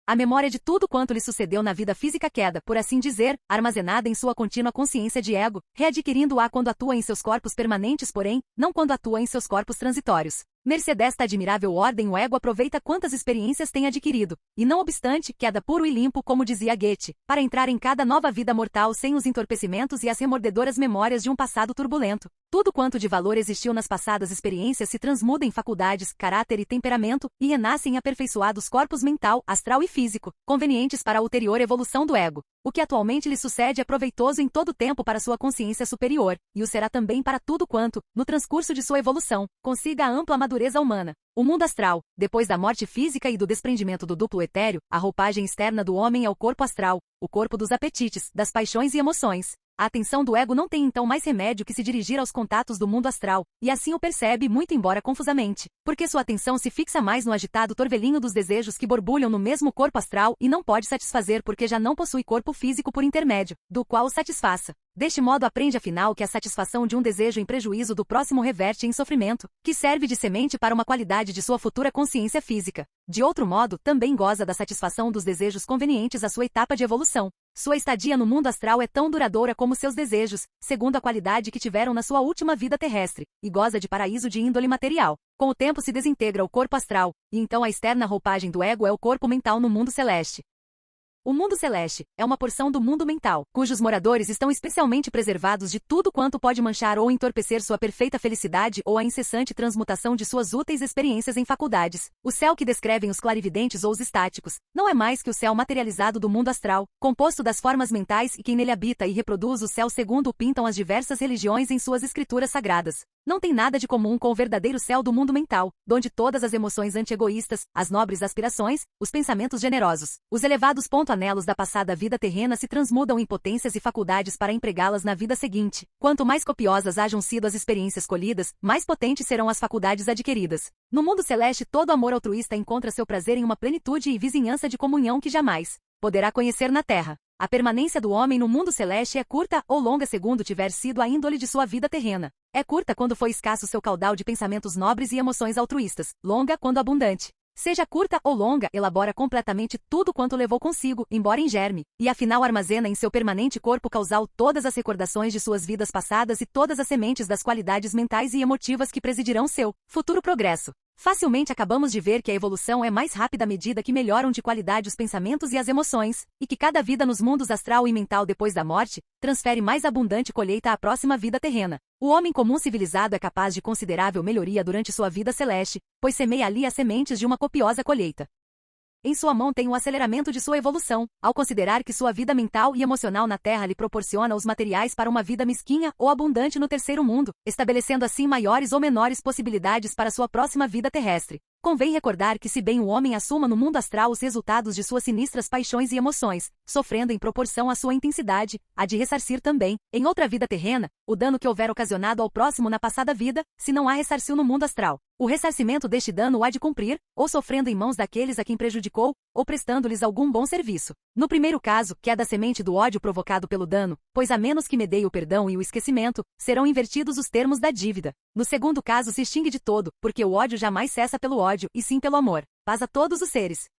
A memória de tudo quanto lhe sucedeu na vida física queda, por assim dizer, armazenada em sua contínua consciência de ego, readquirindo-a quando atua em seus corpos permanentes, porém, não quando atua em seus corpos transitórios. Mercê desta admirável ordem, o ego aproveita quantas experiências tem adquirido, e não obstante, queda puro e limpo, como dizia Goethe, para entrar em cada nova vida mortal sem os entorpecimentos e as remordedoras memórias de um passado turbulento. Tudo quanto de valor existiu nas passadas experiências se transmuda em faculdades, caráter e temperamento, e renasce em aperfeiçoados corpos mental, astral e físico, convenientes para a ulterior evolução do ego. O que atualmente lhe sucede é proveitoso em todo tempo para sua consciência superior, e o será também para tudo quanto, no transcurso de sua evolução, consiga a ampla madureza humana. O mundo astral, depois da morte física e do desprendimento do duplo etéreo, a roupagem externa do homem é o corpo astral, o corpo dos apetites, das paixões e emoções. A atenção do ego não tem então mais remédio que se dirigir aos contatos do mundo astral, e assim o percebe muito embora confusamente, porque sua atenção se fixa mais no agitado torvelinho dos desejos que borbulham no mesmo corpo astral e não pode satisfazer porque já não possui corpo físico por intermédio, do qual o satisfaça. Deste modo aprende afinal que a satisfação de um desejo em prejuízo do próximo reverte em sofrimento, que serve de semente para uma qualidade de sua futura consciência física. De outro modo, também goza da satisfação dos desejos convenientes à sua etapa de evolução. Sua estadia no mundo astral é tão duradoura como seus desejos, segundo a qualidade que tiveram na sua última vida terrestre, e goza de paraíso de índole material. Com o tempo se desintegra o corpo astral, e então a externa roupagem do ego é o corpo mental no mundo celeste. O mundo celeste é uma porção do mundo mental, cujos moradores estão especialmente preservados de tudo quanto pode manchar ou entorpecer sua perfeita felicidade ou a incessante transmutação de suas úteis experiências em faculdades. O céu que descrevem os clarividentes ou os estáticos não é mais que o céu materializado do mundo astral, composto das formas mentais, e quem nele habita e reproduz o céu segundo o pintam as diversas religiões em suas escrituras sagradas. Não tem nada de comum com o verdadeiro céu do mundo mental, onde todas as emoções anti-egoístas, as nobres aspirações, os pensamentos generosos, os elevados ponto-anelos da passada vida terrena se transmudam em potências e faculdades para empregá-las na vida seguinte. Quanto mais copiosas hajam sido as experiências colhidas, mais potentes serão as faculdades adquiridas. No mundo celeste, todo amor altruísta encontra seu prazer em uma plenitude e vizinhança de comunhão que jamais poderá conhecer na terra. A permanência do homem no mundo celeste é curta ou longa segundo tiver sido a índole de sua vida terrena. É curta quando foi escasso seu caudal de pensamentos nobres e emoções altruístas, longa quando abundante. Seja curta ou longa, elabora completamente tudo quanto levou consigo, embora em germe, e afinal armazena em seu permanente corpo causal todas as recordações de suas vidas passadas e todas as sementes das qualidades mentais e emotivas que presidirão seu futuro progresso. Facilmente acabamos de ver que a evolução é mais rápida à medida que melhoram de qualidade os pensamentos e as emoções, e que cada vida nos mundos astral e mental depois da morte, transfere mais abundante colheita à próxima vida terrena. O homem comum civilizado é capaz de considerável melhoria durante sua vida celeste, pois semeia ali as sementes de uma copiosa colheita. Em sua mão tem o aceleramento de sua evolução, ao considerar que sua vida mental e emocional na Terra lhe proporciona os materiais para uma vida mesquinha ou abundante no terceiro mundo, estabelecendo assim maiores ou menores possibilidades para sua próxima vida terrestre. Convém recordar que se bem o homem assuma no mundo astral os resultados de suas sinistras paixões e emoções, sofrendo em proporção à sua intensidade, há de ressarcir também, em outra vida terrena, o dano que houver ocasionado ao próximo na passada vida, se não há ressarciu no mundo astral. O ressarcimento deste dano o há de cumprir, ou sofrendo em mãos daqueles a quem prejudicou, ou prestando-lhes algum bom serviço. No primeiro caso, que é da semente do ódio provocado pelo dano, pois a menos que medeie o perdão e o esquecimento, serão invertidos os termos da dívida. No segundo caso se extingue de todo, porque o ódio jamais cessa pelo ódio, e sim pelo amor. Paz a todos os seres.